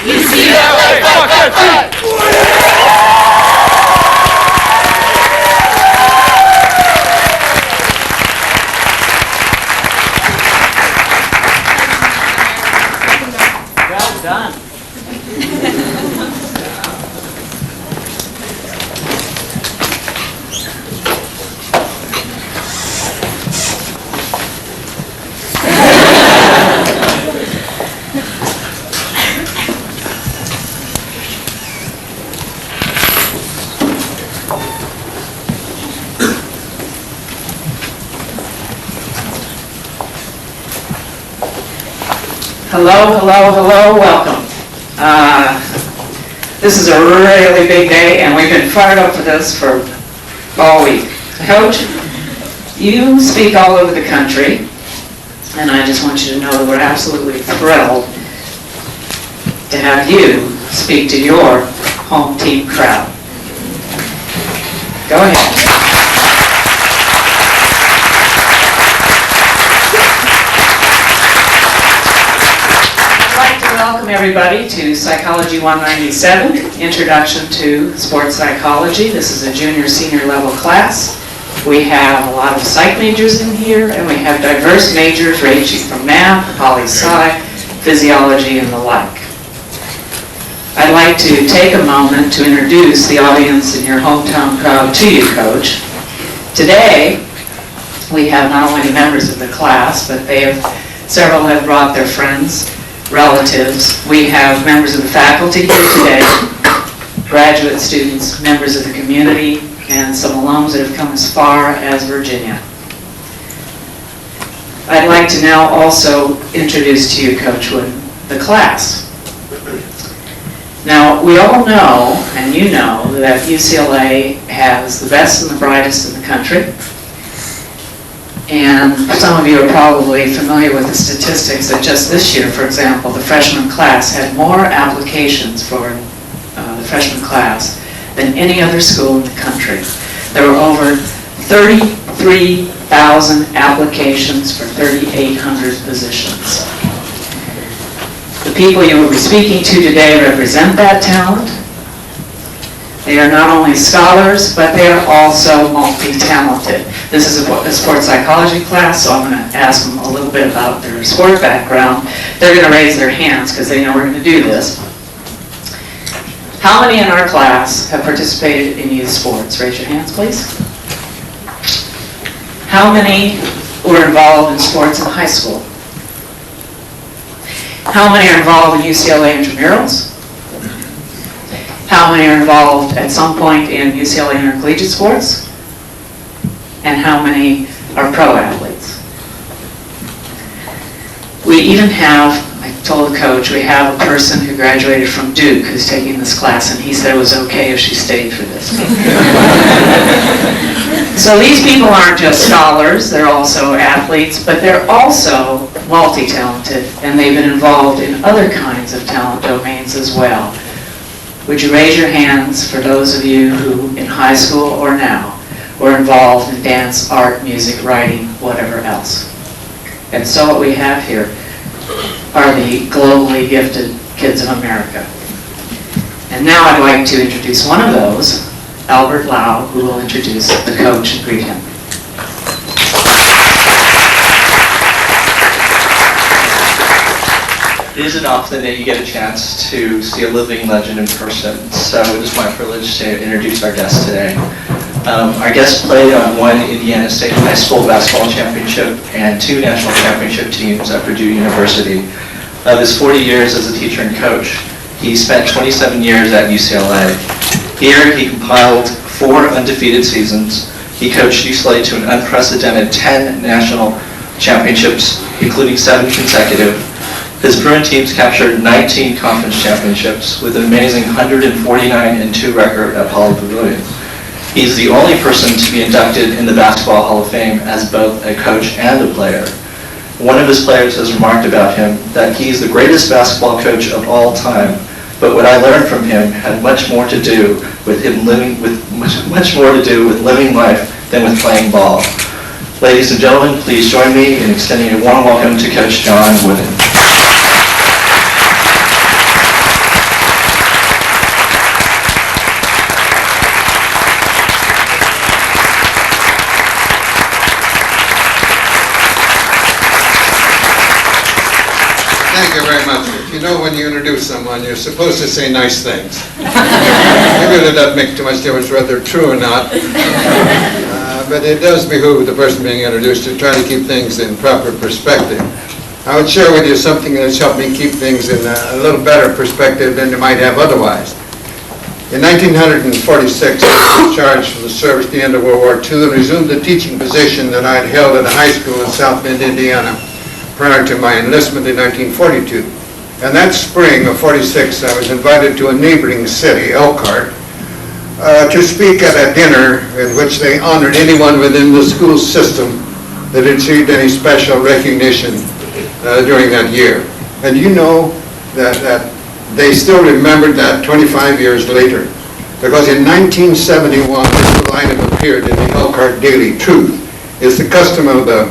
UCLA, fuck that fight! Well done. Hello, hello, hello, welcome. This is a really big day, and we've been fired up for this for all week. Coach, you speak all over the country, and I just want you to know that we're absolutely thrilled to have you speak to your home team crowd. Go ahead. Welcome everybody to Psychology 197, Introduction to Sports Psychology. This is a junior senior level class. We have a lot of psych majors in here, and we have diverse majors ranging from math, poli-sci, physiology, and the like. I'd like to take a moment to introduce the audience in your hometown crowd to you, Coach. Today, we have not only members of the class, but several have brought their friends, relatives. We have members of the faculty here today, graduate students, members of the community, and some alums that have come as far as Virginia. I'd like to now also introduce to you, Coach Wood, the class. Now, we all know, and you know, that UCLA has the best and the brightest in the country. And some of you are probably familiar with the statistics that just this year, for example, the freshman class had more applications for the freshman class than any other school in the country. There were over 33,000 applications for 3,800 positions. The people you will be speaking to today represent that talent. They are not only scholars, but they are also multi-talented. This is a sports psychology class, so I'm going to ask them a little bit about their sport background. They're going to raise their hands because they know we're going to do this. How many in our class have participated in youth sports? Raise your hands, please. How many were involved in sports in high school? How many are involved in UCLA intramurals? How many are involved at some point in UCLA intercollegiate sports? And how many are pro athletes? We even have, I told the coach, we have a person who graduated from Duke who's taking this class, and he said it was okay if she stayed for this. So these people aren't just scholars, they're also athletes, but they're also multi-talented, and they've been involved in other kinds of talent domains as well. Would you raise your hands for those of you who, in high school or now, were involved in dance, art, music, writing, whatever else? And so what we have here are the globally gifted kids of America. And now I'd like to introduce one of those, Albert Lau, who will introduce the coach and greet him. It isn't often that you get a chance to see a living legend in person, so it is my privilege to introduce our guest today. Our guest played on one Indiana State High School basketball championship and 2 national championship teams at Purdue University. Of his 40 years as a teacher and coach, he spent 27 years at UCLA. Here he compiled 4 undefeated seasons. He coached UCLA to an unprecedented 10 national championships, including 7 consecutive. His Bruin teams captured 19 conference championships with an amazing 149-2 record at Pauley Pavilion. He's the only person to be inducted in the Basketball Hall of Fame as both a coach and a player. One of his players has remarked about him that he's the greatest basketball coach of all time, but what I learned from him had much more to do with living life than with playing ball. Ladies and gentlemen, please join me in extending a warm welcome to Coach John Wooden. know when you introduce someone, you're supposed to say nice things. Maybe it doesn't make too much difference whether they're true or not. But it does behoove the person being introduced to try to keep things in proper perspective. I would share with you something that's helped me keep things in a little better perspective than you might have otherwise. In 1946, I was discharged from the service at the end of World War II and resumed the teaching position that I had held at a high school in South Bend, Indiana, prior to my enlistment in 1942. And that spring of '46, I was invited to a neighboring city, Elkhart, to speak at a dinner in which they honored anyone within the school system that had received any special recognition during that year. And you know that they still remembered that 25 years later, because in 1971, this little item appeared in the Elkhart Daily Truth. It's the custom of the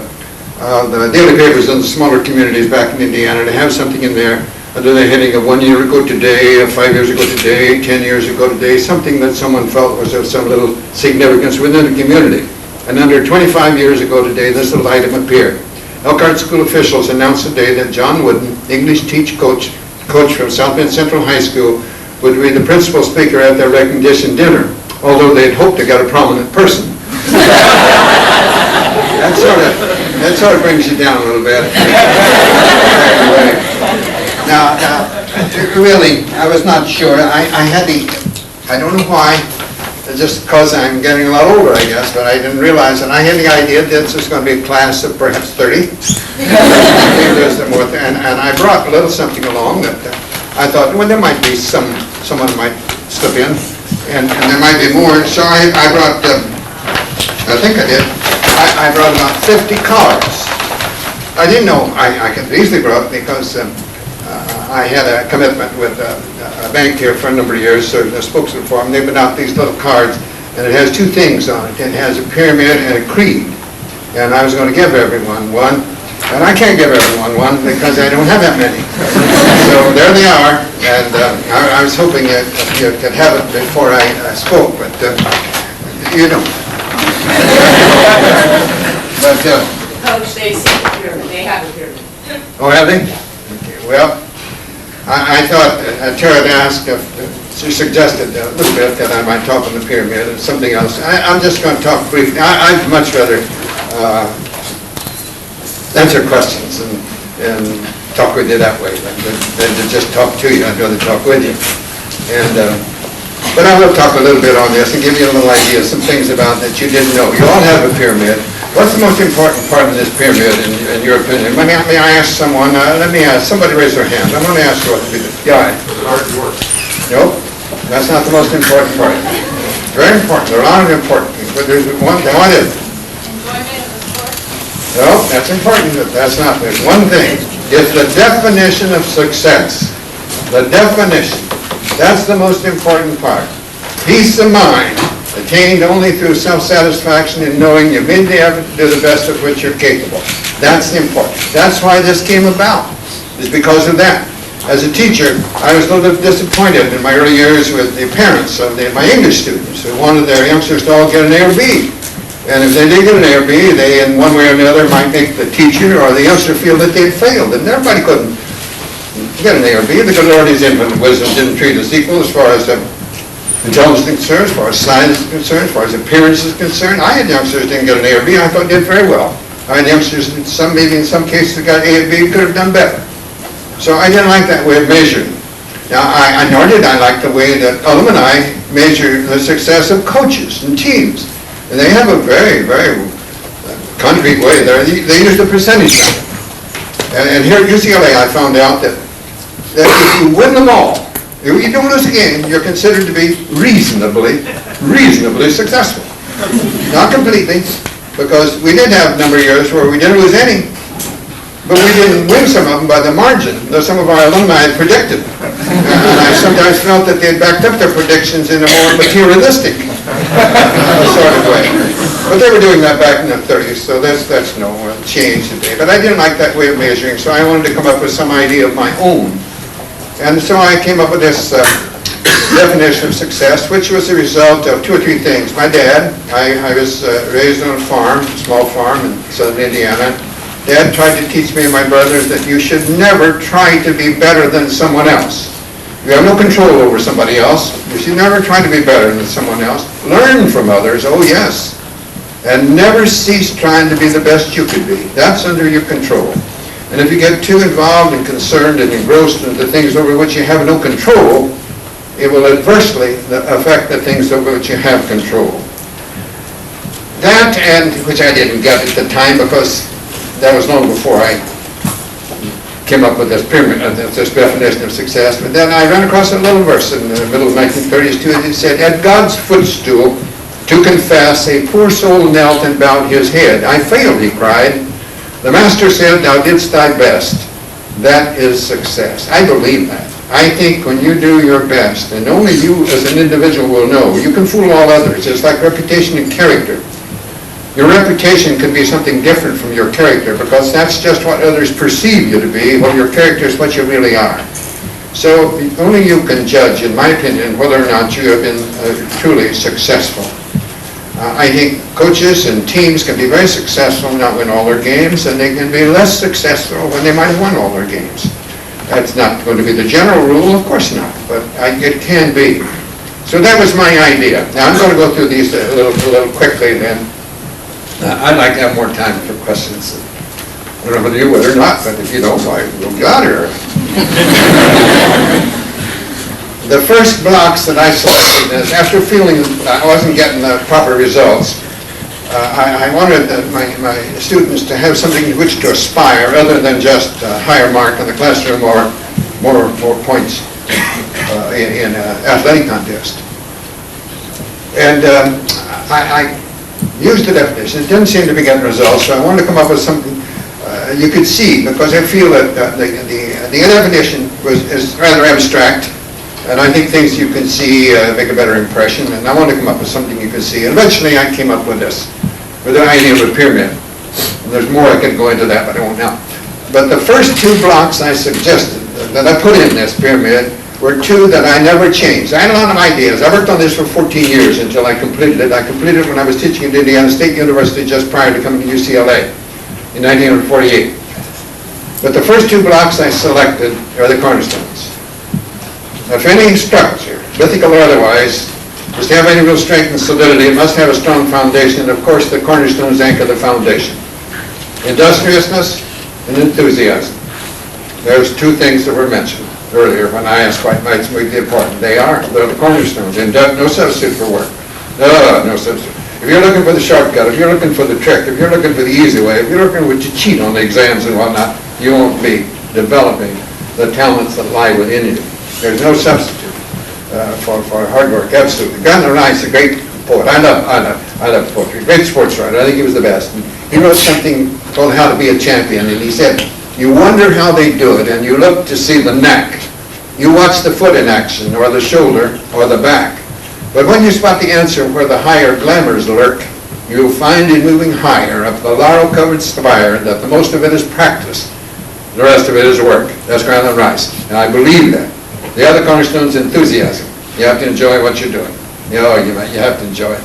daily papers in the smaller communities back in Indiana to have something in there under the heading of 1 year ago today, 5 years ago today, 10 years ago today, something that someone felt was of some little significance within the community. And under 25 years ago today, this little item appeared. Elkhart school officials announced today that John Wooden, English coach from South Bend Central High School, would be the principal speaker at their recognition dinner, although they'd hoped to get a prominent person. That sort of brings you down a little bit. Now, really, I was not sure. I don't know why, just because I'm getting a lot older, I guess, but I didn't realize, and I had the idea that this was going to be a class of perhaps 30. And I brought a little something along that I thought, well, there might be someone might slip in, and there might be more. So I brought, I think I did, I brought about 50 cards. I didn't know I could easily brought because I had a commitment with a bank here for a number of years, so the spokesman for them. They've been out these little cards, and it has two things on it. It has a pyramid and a creed. And I was going to give everyone one, and I can't give everyone one because I don't have that many. So there they are, and I was hoping that you could have it before I spoke, but you don't. But, Coach, they see the pyramid. They have a pyramid. oh, have they? Okay, well, I thought Tara had asked if she suggested a little bit that I might talk on the pyramid and something else. I'm just going to talk briefly. I'd much rather answer questions and talk with you that way than to just talk to you. I'd rather talk with you. But I will talk a little bit on this and give you a little idea of some things about that you didn't know. You all have a pyramid. What's the most important part of this pyramid in your opinion? May I ask someone? Let me ask. Somebody raise their hand. I'm going to ask you what to be the guy. Hard work. Nope. That's not the most important part. Very important. There are a lot of important things, but there's one. What is it? Enjoyment of the sport. No, that's important, but that's not. There's one thing. It's the definition of success. The definition. That's the most important part. Peace of mind, attained only through self-satisfaction in knowing you made the effort to do the best of which you're capable. That's important. That's why this came about, is because of that. As a teacher, I was a little bit disappointed in my early years with the parents of my English students who wanted their youngsters to all get an A or B. And if they did get an A or B, they, in one way or another, might make the teacher or the youngster feel that they'd failed. And everybody couldn't get an A or B because Lord's infinite wisdom didn't treat us equal as far as intelligence is concerned, as far as size is concerned, as far as appearance is concerned. I had youngsters who didn't get an A or B, I thought did very well. I had youngsters, maybe in some cases, that got A or B could have done better. So I didn't like that way of measuring. Now, nor did I like the way that alumni measure the success of coaches and teams. And they have a very, very concrete way there. They use the percentage method. And here at UCLA, I found out that if you win them all, if you don't lose a game, you're considered to be reasonably successful. Not completely, because we did have a number of years where we didn't lose any, but we didn't win some of them by the margin that some of our alumni had predicted. And I sometimes felt that they had backed up their predictions in a more materialistic sort of way. But they were doing that back in the 30s, so that's no change today. But I didn't like that way of measuring, so I wanted to come up with some idea of my own. And so I came up with this definition of success, which was a result of two or three things. My dad, I was raised on a farm, a small farm in southern Indiana, Dad tried to teach me and my brothers that you should never try to be better than someone else. You have no control over somebody else. You should never try to be better than someone else. Learn from others, oh yes. And never cease trying to be the best you could be. That's under your control. And if you get too involved and concerned and engrossed into things over which you have no control, it will adversely affect the things over which you have control. That, and which I didn't get at the time because that was long before I came up with this pyramid, this definition of success. But then I ran across a little verse in the middle of 1930s too. It said, "At God's footstool to confess, a poor soul knelt and bowed his head. I failed," he cried. "The Master said, thou didst thy best." That is success. I believe that. I think when you do your best, and only you as an individual will know, you can fool all others. It's like reputation and character. Your reputation can be something different from your character because that's just what others perceive you to be, while your character is what you really are. So only you can judge, in my opinion, whether or not you have been truly successful. I think coaches and teams can be very successful and not win all their games, and they can be less successful when they might have won all their games. That's not going to be the general rule, of course not, but it can be. So that was my idea. Now I'm going to go through these a little quickly then. I'd like to have more time for questions. I don't know whether you would or not, but if you don't, why, we'll get out of here. The first blocks that I selected is, after feeling I wasn't getting the proper results, I wanted my students to have something to which to aspire other than just a higher mark in the classroom or more points in an athletic contest. And I used the definition. It didn't seem to be getting results, so I wanted to come up with something you could see, because I feel that the definition is rather abstract, and I think things you can see make a better impression, and I wanted to come up with something you could see. And eventually I came up with this, with the idea of a pyramid. And there's more I could go into that, but I won't now. But the first two blocks I suggested that I put in this pyramid were two that I never changed. I had a lot of ideas. I worked on this for 14 years until I completed it. I completed it when I was teaching at Indiana State University just prior to coming to UCLA in 1948. But the first two blocks I selected are the cornerstones. If any structure, mythical or otherwise, is to have any real strength and solidity, it must have a strong foundation. And of course, the cornerstones anchor the foundation. Industriousness and enthusiasm. There's two things that were mentioned earlier when I asked what might be important. They're the cornerstones. And no substitute for work. No substitute. If you're looking for the shortcut, if you're looking for the trick, if you're looking for the easy way, if you're looking to cheat on the exams and whatnot, you won't be developing the talents that lie within you. There's no substitute for hard work, absolutely. Gardner Rice, a great poet. I love poetry. Great sports writer. I think he was the best. And he wrote something called How to Be a Champion, and he said, you wonder how they do it, and you look to see the neck. You watch the foot in action, or the shoulder, or the back. But when you spot the answer where the higher glamours lurk, you'll find in moving higher up the laurel-covered spire that the most of it is practice. The rest of it is work. That's Gardner Rice. And I believe that. The other cornerstone is enthusiasm. You have to enjoy what you're doing. You have to enjoy it.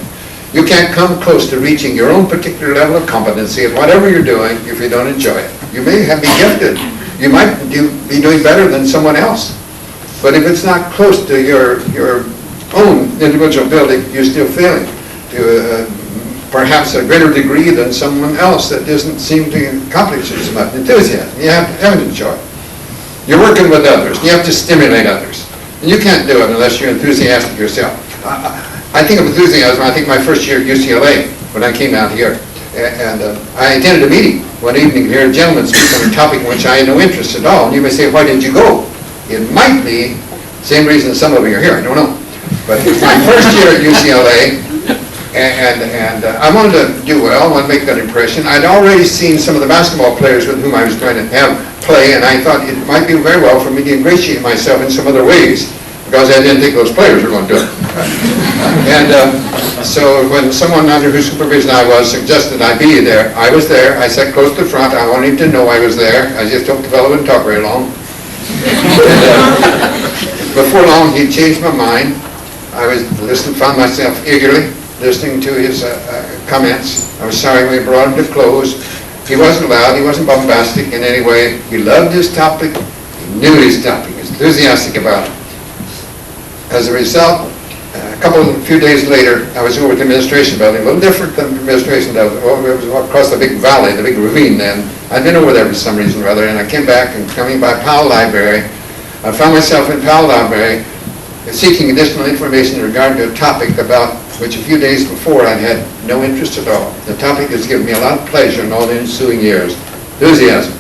You can't come close to reaching your own particular level of competency at whatever you're doing if you don't enjoy it. You may be gifted. You might be doing better than someone else. But if it's not close to your own individual ability, you're still failing to perhaps a greater degree than someone else that doesn't seem to accomplish as much. Enthusiasm. You have to enjoy it. You're working with others. You have to stimulate others. And you can't do it unless you're enthusiastic yourself. I think of enthusiasm. I think my first year at UCLA, when I came out here, and I attended a meeting one evening here, a gentleman speak on a topic in which I had no interest at all. And you may say, why didn't you go? It might be the same reason some of you are here. I don't know. But it was my first year at UCLA, and I wanted to do well, I wanted to make that impression. I'd already seen some of the basketball players with whom I was going to have play, and I thought it might be very well for me to ingratiate myself in some other ways, because I didn't think those players were going to do it. And so when someone under whose supervision I was suggested I be there, I was there. I sat close to the front. I wanted him to know I was there. I just hoped the fellow wouldn't talk very long. And, before long, he changed my mind. I was found myself eagerly listening to his comments. I was sorry we brought him to close. He wasn't loud, he wasn't bombastic in any way. He loved his topic, he knew his topic, he was enthusiastic about it. As a result, a few days later, I was over at the administration building, a little different than the administration building. Well, it was across the big valley, the big ravine then. I'd been over there for some reason or other, and I came back, and coming by Powell Library, I found myself in Powell Library seeking additional information in regard to a topic about which a few days before I'd had no interest at all. The topic has given me a lot of pleasure in all the ensuing years. Enthusiasm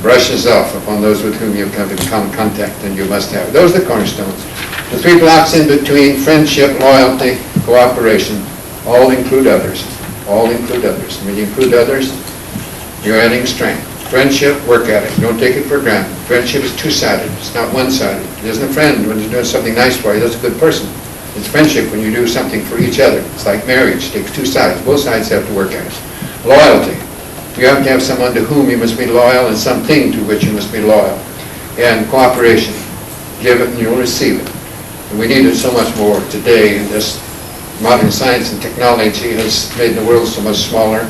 brushes off upon those with whom you come in contact, and you must have. Those are the cornerstones. The 3 blocks in between, friendship, loyalty, cooperation, all include others. All include others. When you include others, you're adding strength. Friendship, work at it. Don't take it for granted. Friendship is two-sided. It's not one-sided. It isn't a friend when he's doing something nice for you. That's a good person. It's friendship when you do something for each other. It's like marriage. It takes 2 sides. Both sides have to work at it. Loyalty. You have to have someone to whom you must be loyal and something to which you must be loyal. And cooperation. Give it and you'll receive it. And we need it so much more today. And this modern science and technology has made the world so much smaller.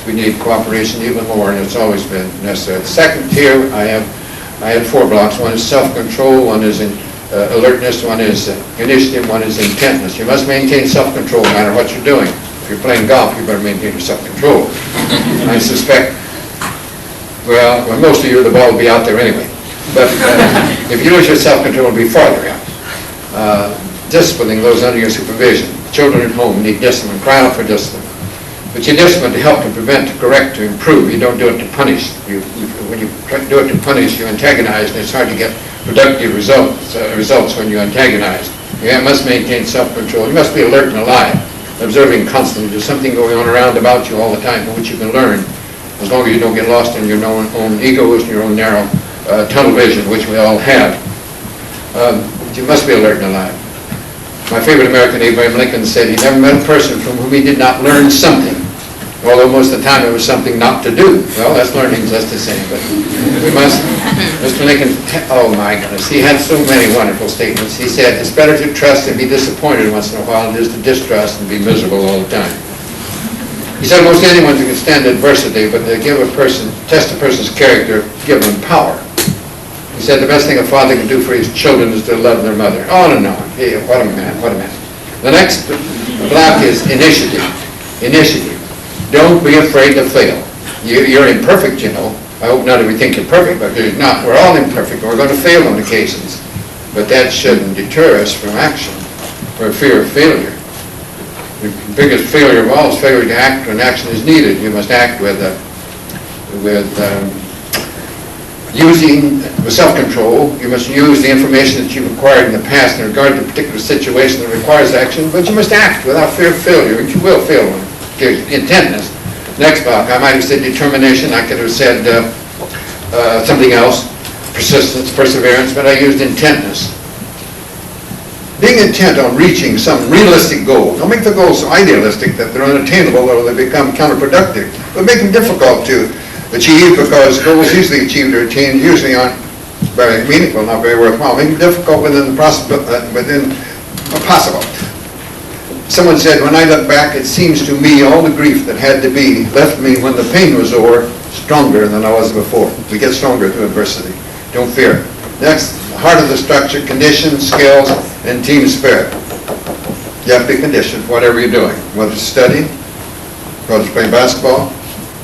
We need cooperation even more, and it's always been necessary. The second tier, I had 4 blocks. One is self-control, one is alertness, one is initiative, one is intentness. You must maintain self-control no matter what you're doing. If you're playing golf, you better maintain your self-control. I suspect, well, most of you, the ball will be out there anyway. But if you lose your self-control, it'll be farther out. Disciplining those under your supervision. Children at home need discipline. Cry out for discipline. But you discipline to help, to prevent, to correct, to improve. You don't do it to punish. When you do it to punish, you antagonize, and it's hard to get productive results when you antagonize. You must maintain self-control. You must be alert and alive, observing constantly. There's something going on around about you all the time from which you can learn, as long as you don't get lost in your own egos and your own narrow tunnel vision, which we all have. You must be alert and alive. My favorite American, Abraham Lincoln, said he never met a person from whom he did not learn something, although most of the time it was something not to do. Well, that's learning just the same, but we must. Mr. Lincoln, oh my goodness, he had so many wonderful statements. He said, it's better to trust and be disappointed once in a while than it is to distrust and be miserable all the time. He said most anyone can stand adversity, but to test a person's character, give them power. He said the best thing a father can do for his children is to love their mother. On and on. Hey, what a man, what a man. The next block is initiative. Initiative. Don't be afraid to fail. You're imperfect, you know. I hope not everybody think you're perfect, but you're not. We're all imperfect. We're going to fail on occasions. But that shouldn't deter us from action or fear of failure. The biggest failure of all is failure to act when action is needed. You must act with self-control. You must use the information that you've acquired in the past in regard to a particular situation that requires action, but you must act without fear of failure, and you will fail on occasion. Intentness. Next block, I might have said determination. I could have said something else, persistence, perseverance, but I used intentness. Being intent on reaching some realistic goal. Don't make the goals so idealistic that they're unattainable or they become counterproductive, but make them difficult to achieve, because goals easily achieved or attained usually aren't very meaningful, not very worthwhile. Make them difficult within possible. Someone said, when I look back, it seems to me all the grief that had to be left me when the pain was over stronger than I was before. We get stronger through adversity. Don't fear. Next, the heart of the structure, conditions, skills, and team spirit. You have to be conditioned for whatever you're doing, whether it's studying, whether it's playing basketball,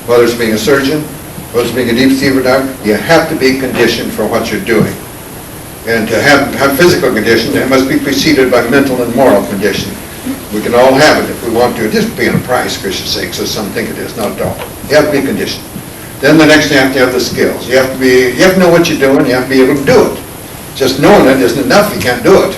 whether it's being a surgeon, whether it's being a deep sea diver. You have to be conditioned for what you're doing. And to have physical condition, it must be preceded by mental and moral condition. We can all have it if we want to. It isn't paying a price, for Christian's sake, so some think it is, not at all. You have to be conditioned. Then the next, you have to have the skills. You have to know what you're doing, you have to be able to do it. Just knowing it isn't enough, you can't do it.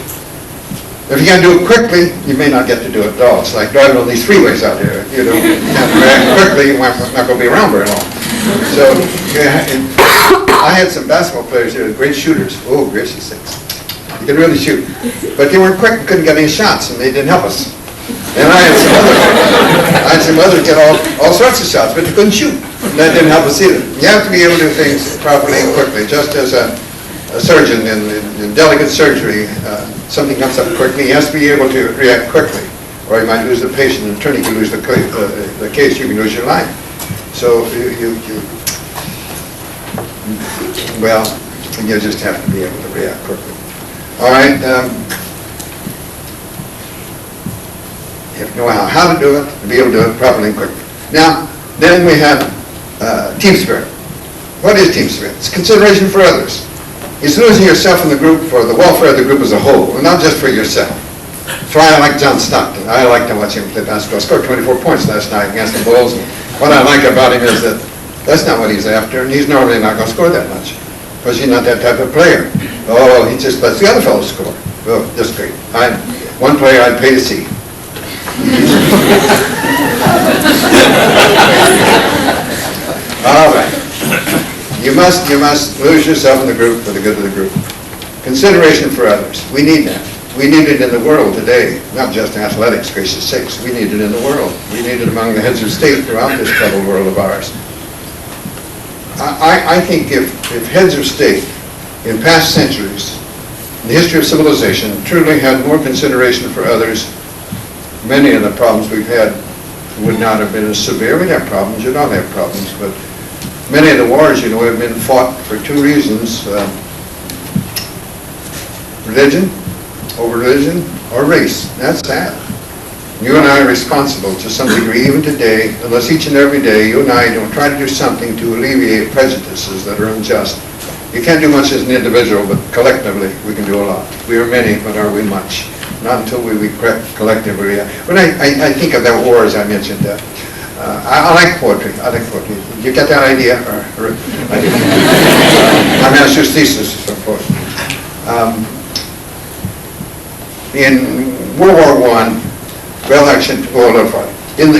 If you can't do it quickly, you may not get to do it at all. It's like driving on these freeways out here. You know, you can't react quickly, you're not going to be around very long. So, I had some basketball players here, great shooters. Oh, gracious sakes. You could really shoot. But they weren't quick and couldn't get any shots, and they didn't help us. And I had some others get all sorts of shots, but they couldn't shoot. And that didn't help us either. You have to be able to do things properly and quickly, just as a surgeon in delicate surgery, something comes up quickly, he has to be able to react quickly, or he might lose the patient. An attorney can lose the case, you can lose your life. So well, you just have to be able to react quickly. All right. You have to know how to do it, to be able to do it properly and quickly. Now, then we have team spirit. What is team spirit? It's consideration for others. It's losing yourself in the group for the welfare of the group as a whole, and not just for yourself. That's why I like John Stockton. I like to watch him play basketball. He scored 24 points last night against the Bulls. And what I like about him is that that's not what he's after, and he's normally not going to score that much, because he's not that type of player. Oh, he just lets the other fellows score. Oh, just great. One player I'd pay to see. All right. You must lose yourself in the group for the good of the group. Consideration for others. We need that. We need it in the world today, not just athletics, gracious sakes. We need it in the world. We need it among the heads of state throughout this troubled world of ours. I think if heads of state in past centuries, in the history of civilization, truly had more consideration for others, many of the problems we've had would not have been as severe. We'd have problems, you'd all have problems, but many of the wars, you know, have been fought for two reasons. Religion, or race. That's sad. You and I are responsible to some degree, even today, unless each and every day you and I don't try to do something to alleviate prejudices that are unjust. You can't do much as an individual, but collectively we can do a lot. We are many, but are we much? Not until we collectively. When I think of that war, as I mentioned, I like poetry. I like poetry. Did you get that idea? Or I did. My master's thesis is on poetry. In World War I, well, I should go a little further. In the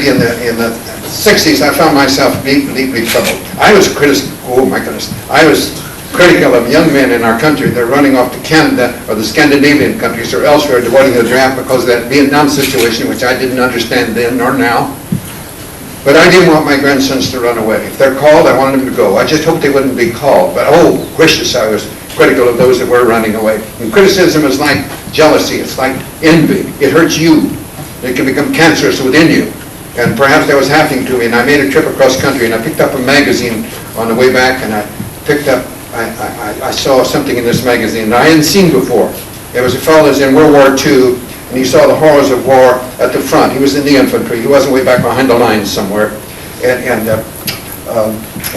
60s, I found myself deeply troubled. I was critical. Oh my goodness! I was critical of young men in our country. They're running off to Canada or the Scandinavian countries or elsewhere, avoiding the draft because of that Vietnam situation, which I didn't understand then nor now. But I didn't want my grandsons to run away. If they're called, I wanted them to go. I just hoped they wouldn't be called. But oh, gracious, I was critical of those that were running away. And criticism is like jealousy. It's like envy. It hurts you. It can become cancerous within you. And perhaps that was happening to me. And I made a trip across country, and I picked up a magazine on the way back, and I saw something in this magazine that I hadn't seen before. There was a fellow that was in World War II, and he saw the horrors of war at the front. He was in the infantry. He wasn't way back behind the lines somewhere. And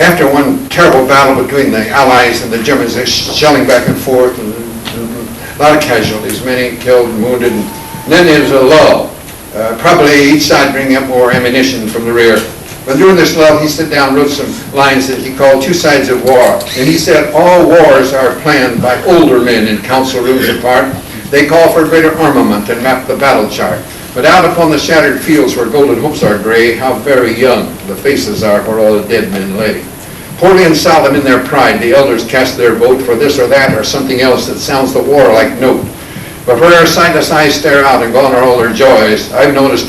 after one terrible battle between the Allies and the Germans, they're shelling back and forth, and a lot of casualties, many killed and wounded. And then there was a lull. Probably each side bringing up more ammunition from the rear. But during this lull, he sat down and wrote some lines that he called Two Sides of War. And he said, all wars are planned by older men in council rooms apart. They call for greater armament and map the battle chart. But out upon the shattered fields where golden hopes are gray, how very young the faces are where all the dead men lay. Holy and solemn in their pride, the elders cast their vote for this or that or something else that sounds the war-like note. But where sightless eyes stare out and gone are all their joys, I've noticed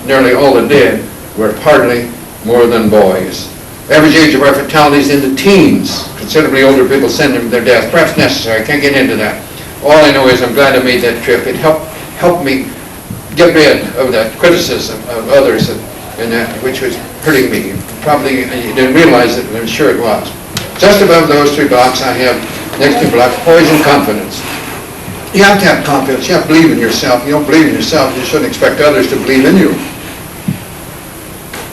nearly all the dead were hardly more than boys. Average age of our fatalities in the teens. Considerably older people send them their deaths. Perhaps necessary. I can't get into that. All I know is I'm glad I made that trip. It helped me get rid of that criticism of others and that which was hurting me. Probably you didn't realize it, but I'm sure it was. Just above those three blocks, I have next to blocks poise and confidence. You have to have confidence. You have to believe in yourself. You don't believe in yourself, you shouldn't expect others to believe in you.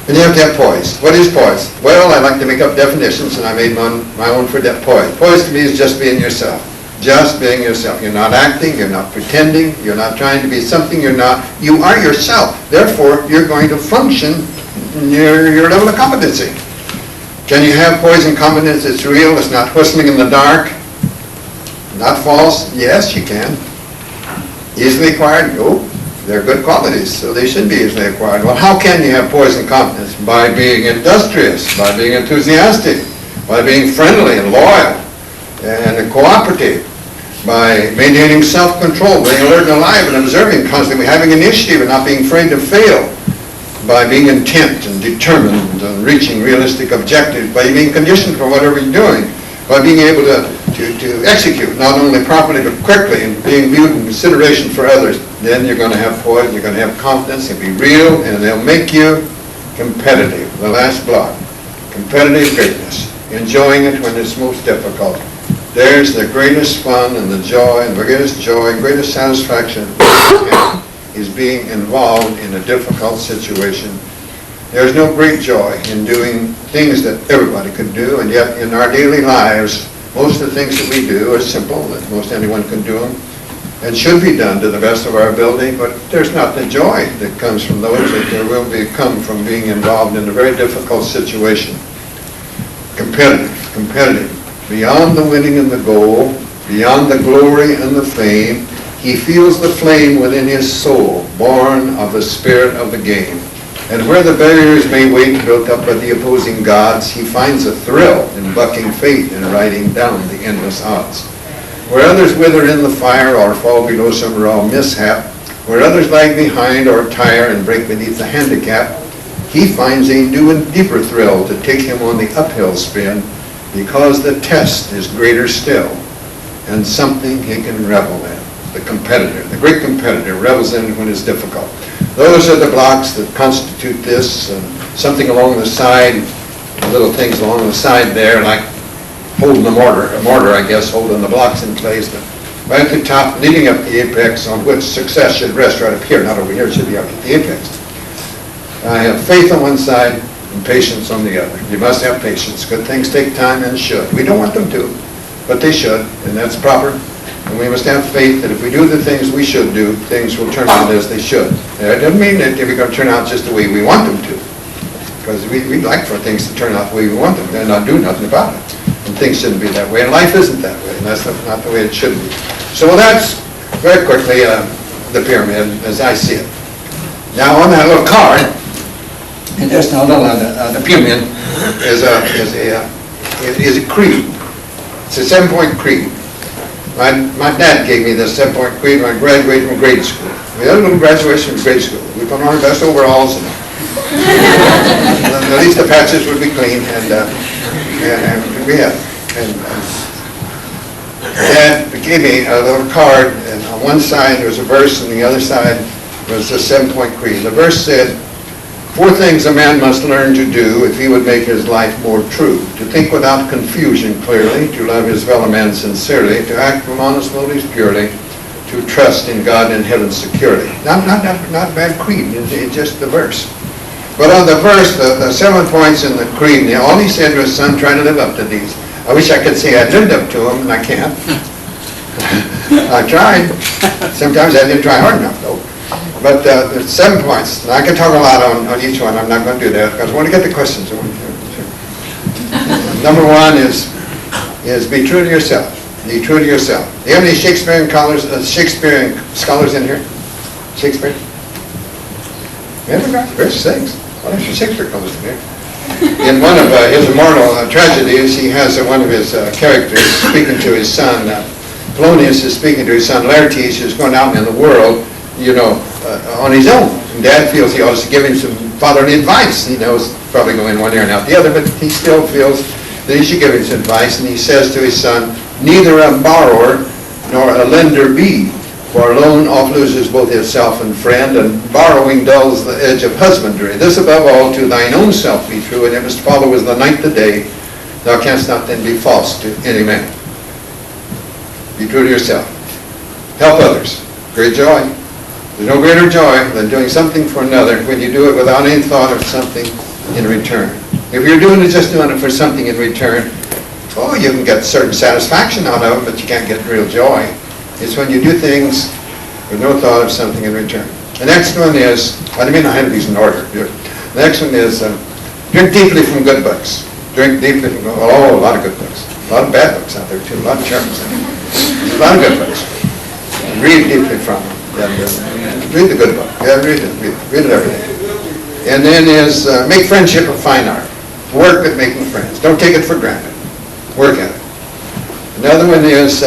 And you have to have poise. What is poise? Well, I like to make up definitions, and I made my own for that poise. Poise to me is just being yourself. Just being yourself. You're not acting, you're not pretending, you're not trying to be something you're not. You are yourself. Therefore, you're going to function near your level of competency. Can you have poise and confidence that's real? It's not whistling in the dark? Not false? Yes, you can. Easily acquired? No. They're good qualities, so they should be easily acquired. Well, how can you have poise and confidence? By being industrious, by being enthusiastic, by being friendly and loyal and cooperative, by maintaining self-control, being alert and alive and observing constantly, having initiative and not being afraid to fail, by being intent and determined and reaching realistic objectives, by being conditioned for whatever you're doing, by being able to execute not only properly but quickly and being viewed in consideration for others. Then you're going to have poise, you're going to have confidence, you'll be real, and they'll make you competitive. The last block. competitive greatness, enjoying it when it's most difficult. There's the greatest fun and the joy, and the greatest joy and greatest satisfaction is being involved in a difficult situation. There's no great joy in doing things that everybody could do, and yet in our daily lives, most of the things that we do are simple, that most anyone can do them, and should be done to the best of our ability, but there's not the joy that comes from those that there will come from being involved in a very difficult situation. Competitive. Beyond the winning and the goal, beyond the glory and the fame, he feels the flame within his soul, born of the spirit of the game. And where the barriers may wait built up by the opposing gods, he finds a thrill in bucking fate and riding down the endless odds. Where others wither in the fire or fall below some raw mishap, where others lag behind or tire and break beneath the handicap, he finds a new and deeper thrill to take him on the uphill spin, because the test is greater still, and something he can revel in. The competitor, the great competitor, revels in when it's difficult. Those are the blocks that constitute this, something along the side, little things along the side there, like holding a mortar, I guess, holding the blocks in place. But right at the top, leading up the apex on which success should rest right up here, not over here, it should be up at the apex. I have faith on one side and patience on the other. You must have patience. Good things take time and should. We don't want them to, but they should, and that's proper. And we must have faith that if we do the things we should do, things will turn out as they should. That doesn't mean that they're going to turn out just the way we want them to, because we'd like for things to turn out the way we want them and not do nothing about it. And things shouldn't be that way, and life isn't that way, and that's not the way it should be. So that's, very quickly, the pyramid as I see it. Now on that little card, and there's no little, the pyramid is a creed. It's a 7-point creed. My dad gave me this 7-point creed when I graduated from grade school. We had a little graduation from grade school. We put on our best overalls, and at least the patches would be clean, and we had. And Dad gave me a little card, and on one side there was a verse, and the other side was the 7-point creed. The verse said, 4 things a man must learn to do if he would make his life more true: to think without confusion clearly, to love his fellow man sincerely, to act from honest motives purely, to trust in God and heaven's security. Not a bad creed, it's just the verse. But on the verse, the 7 points in the creed, all he said was, son, try to live up to these. I wish I could say I lived up to them, and I can't. I tried. Sometimes I didn't try hard enough, though. But there's 7 points. Now, I can talk a lot on each one. I'm not going to do that because I want to get the questions. Number 1 is be true to yourself. Be true to yourself. Do you have any Shakespearean scholars in here? Shakespeare? Yeah, there's 6. Well, there's some Shakespeare scholars in here. In one of his immortal tragedies, he has one of his characters speaking to his son. Polonius is speaking to his son Laertes, who's going out in the world, on his own. And Dad feels he ought to give him some fatherly advice. He knows probably going one ear and out the other, but he still feels that he should give him some advice. And he says to his son, neither a borrower nor a lender be, for a loan oft loses both itself and friend, and borrowing dulls the edge of husbandry. This above all to thine own self be true, and it must follow as the night the day. Thou canst not then be false to any man. Be true to yourself. Help others. Great joy. There's no greater joy than doing something for another when you do it without any thought of something in return. If you're just doing it for something in return, you can get certain satisfaction out of it, but you can't get real joy. It's when you do things with no thought of something in return. The next one is, I mean, I have these in order here. The next one is drink deeply from good books. Drink deeply from, a lot of good books. A lot of bad books out there too, a lot of Germans out there. A lot of good books. Read deeply from them. And, read the good book. Yeah, read it every day. And then is make friendship a fine art. Work at making friends. Don't take it for granted. Work at it. Another one is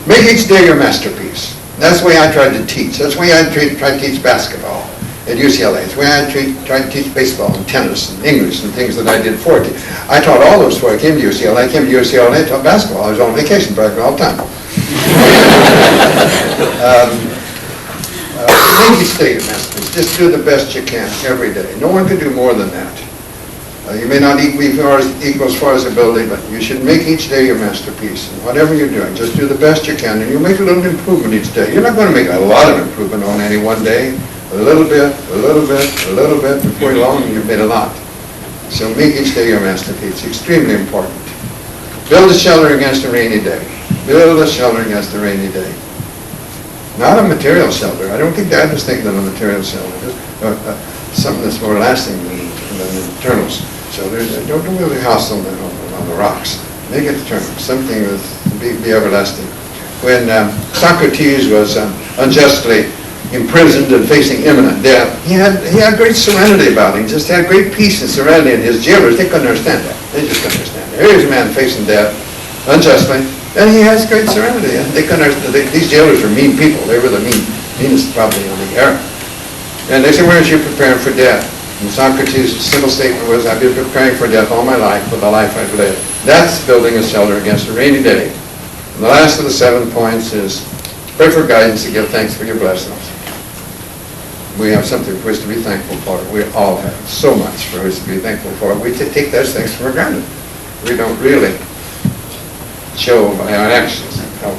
make each day your masterpiece. That's the way I tried to teach. That's the way I tried to teach basketball at UCLA. It's the way I tried to teach baseball and tennis and English and things that I did for it. I taught all those before I came to UCLA. I came to UCLA, I taught basketball. I was on vacation practically all the time. Make each day your masterpiece. Just do the best you can every day. No one can do more than that. You may not equal as far as ability, but you should make each day your masterpiece. And whatever you're doing, just do the best you can, and you'll make a little improvement each day. You're not going to make a lot of improvement on any one day. A little bit, a little bit, a little bit. Before long, you've made a lot. So make each day your masterpiece. Extremely important. Build a shelter against a rainy day. Build a shelter against a rainy day. Not a material shelter. I don't think Dad was thinking of a material shelter. Something that's more lasting than internal shelters. Don't build a house on the rocks. Make it eternal. Something that be everlasting. When Socrates was unjustly imprisoned and facing imminent death, he had great serenity about him. He just had great peace and serenity, and his jailers, they couldn't understand that. They just couldn't understand it. Here's a man facing death unjustly, and he has great serenity. And they couldn't understand. These jailers were mean people. They were the meanest probably on the earth. And they said, "Where is you preparing for death?" And Socrates' simple statement was, "I've been preparing for death all my life for the life I've lived." That's building a shelter against a rainy day. And the last of the 7 points is pray for guidance and give thanks for your blessings. We have something for us to be thankful for. We all have so much for us to be thankful for. We take those things for granted. We don't really show by our actions how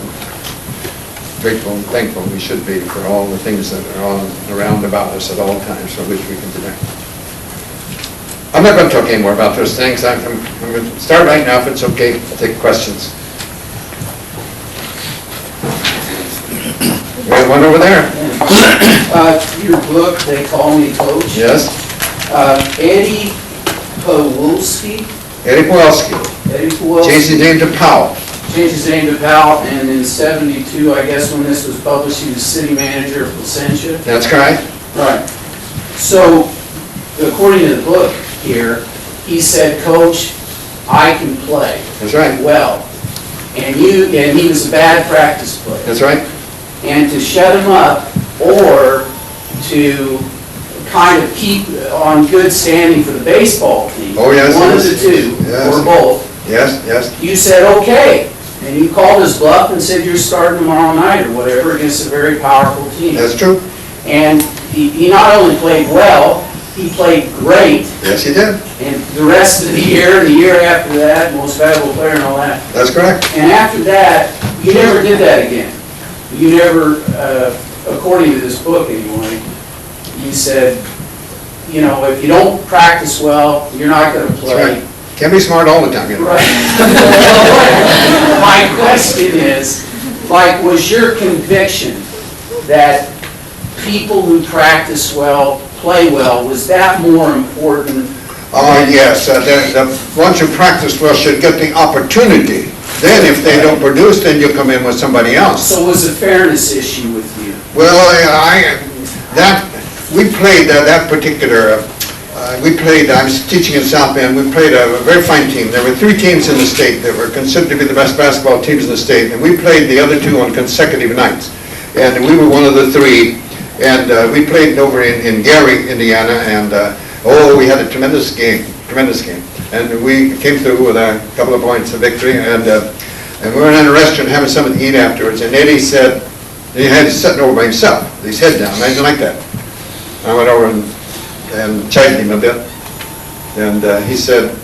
grateful and thankful we should be for all the things that are on around about us at all times for which we can be thankful. I'm not going to talk anymore about those things. I'm going to start right now if it's okay. I'll take questions. We have one over there. Your book, They Call Me Coach. Yes. Eddie Pawlowski. Eddie Pawlowski. Eddie Pawlowski. Changed his name to Powell. Changed his name to Powell, and in '72, I guess when this was published, he was city manager of Placentia. That's correct. Right. So, according to the book here, he said, "Coach, I can play." That's right. Well, and he was a bad practice player. That's right. And to shut him up, or to kind of keep on good standing for the baseball team. Oh, yes. One yes, of the two, yes. or both. Yes, yes. You said, okay. And you called his bluff and said you're starting tomorrow night or whatever against a very powerful team. That's true. And he not only played well, he played great. Yes, he did. And the rest of the year and the year after that, most valuable player and all that. That's correct. And after that, you never did that again. You never, according to this book anyway, you said, you know, if you don't practice well, you're not going to play. That's right. Can't be smart all the time, you know. Right. My question is, like, was your conviction that people who practice well, play well, was that more important? Yes. The ones who practice well should get the opportunity. Then if they don't produce, then you come in with somebody else. So it was a fairness issue with you? Well, we played that particular, I was teaching in South Bend, we played a very fine team. There were 3 teams in the state that were considered to be the best basketball teams in the state, and we played the other 2 on consecutive nights. And we were one of the 3, and we played over in Gary, Indiana, and we had a tremendous game. And we came through with a couple of points of victory, and we were in a restaurant having something to eat afterwards, and Eddie said, he had to sit over by himself, with his head down. I didn't like that. I went over and chided him a bit, and he said,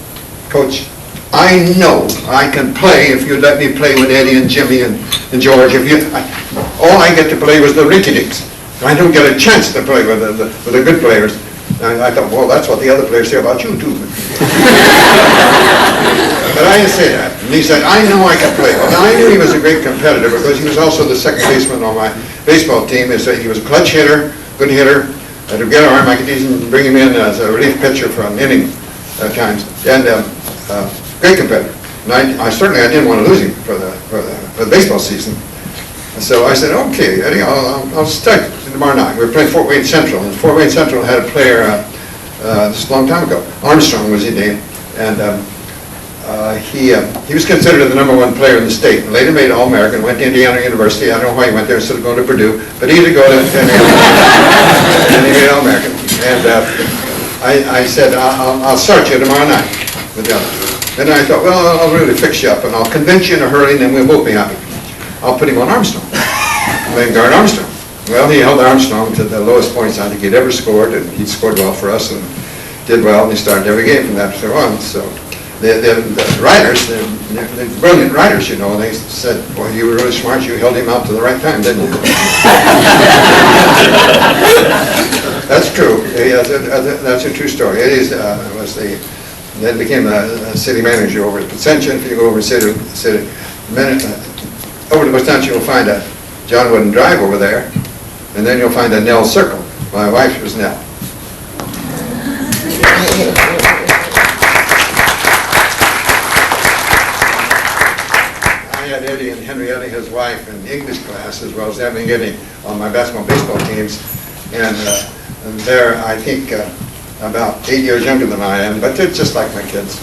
"Coach, I know I can play if you let me play with Eddie and Jimmy and George. All I get to play was the rinky-dinks. I don't get a chance to play with the good players." And I thought, well, that's what the other players say about you, too. But I didn't say that. And he said, "I know I can play." Well, I knew he was a great competitor because he was also the second baseman on my baseball team. He was a clutch hitter, good hitter. At a good arm, I could even bring him in as a relief pitcher for an inning at times. And great competitor. And I didn't want to lose him for the baseball season. And so I said, "Okay, Eddie, I'll start tomorrow night." We were playing Fort Wayne Central, and Fort Wayne Central had a player this is a long time ago. Armstrong was his name, and he was considered the #1 player in the state. And later made All-American, went to Indiana University. I don't know why he went there instead of going to Purdue, but he did go to Indiana, and he made All-American. And I said, I'll start you tomorrow night with the others. Then I thought, well, I'll really fix you up, and I'll convince you in a hurry, and then we'll both be happy. I'll put him on Armstrong, playing guard Armstrong. Well, he held Armstrong to the lowest points I think he'd ever scored, and he scored well for us. And did well, and they started every game from that point on. So the writers, the brilliant writers, you know, they said, "Boy, you were really smart. You held him out to the right time, didn't you?" That's true. That's a true story. It is. Then became a city manager over at Placentia. If you go over over to Placentia, you'll find a John Wooden Drive over there, and then you'll find a Nell Circle. My wife was Nell. I had Eddie and Henrietta, his wife, in English class, as well as Evan and Eddie on my basketball and baseball teams, and they're, I think, about 8 years younger than I am, but they're just like my kids.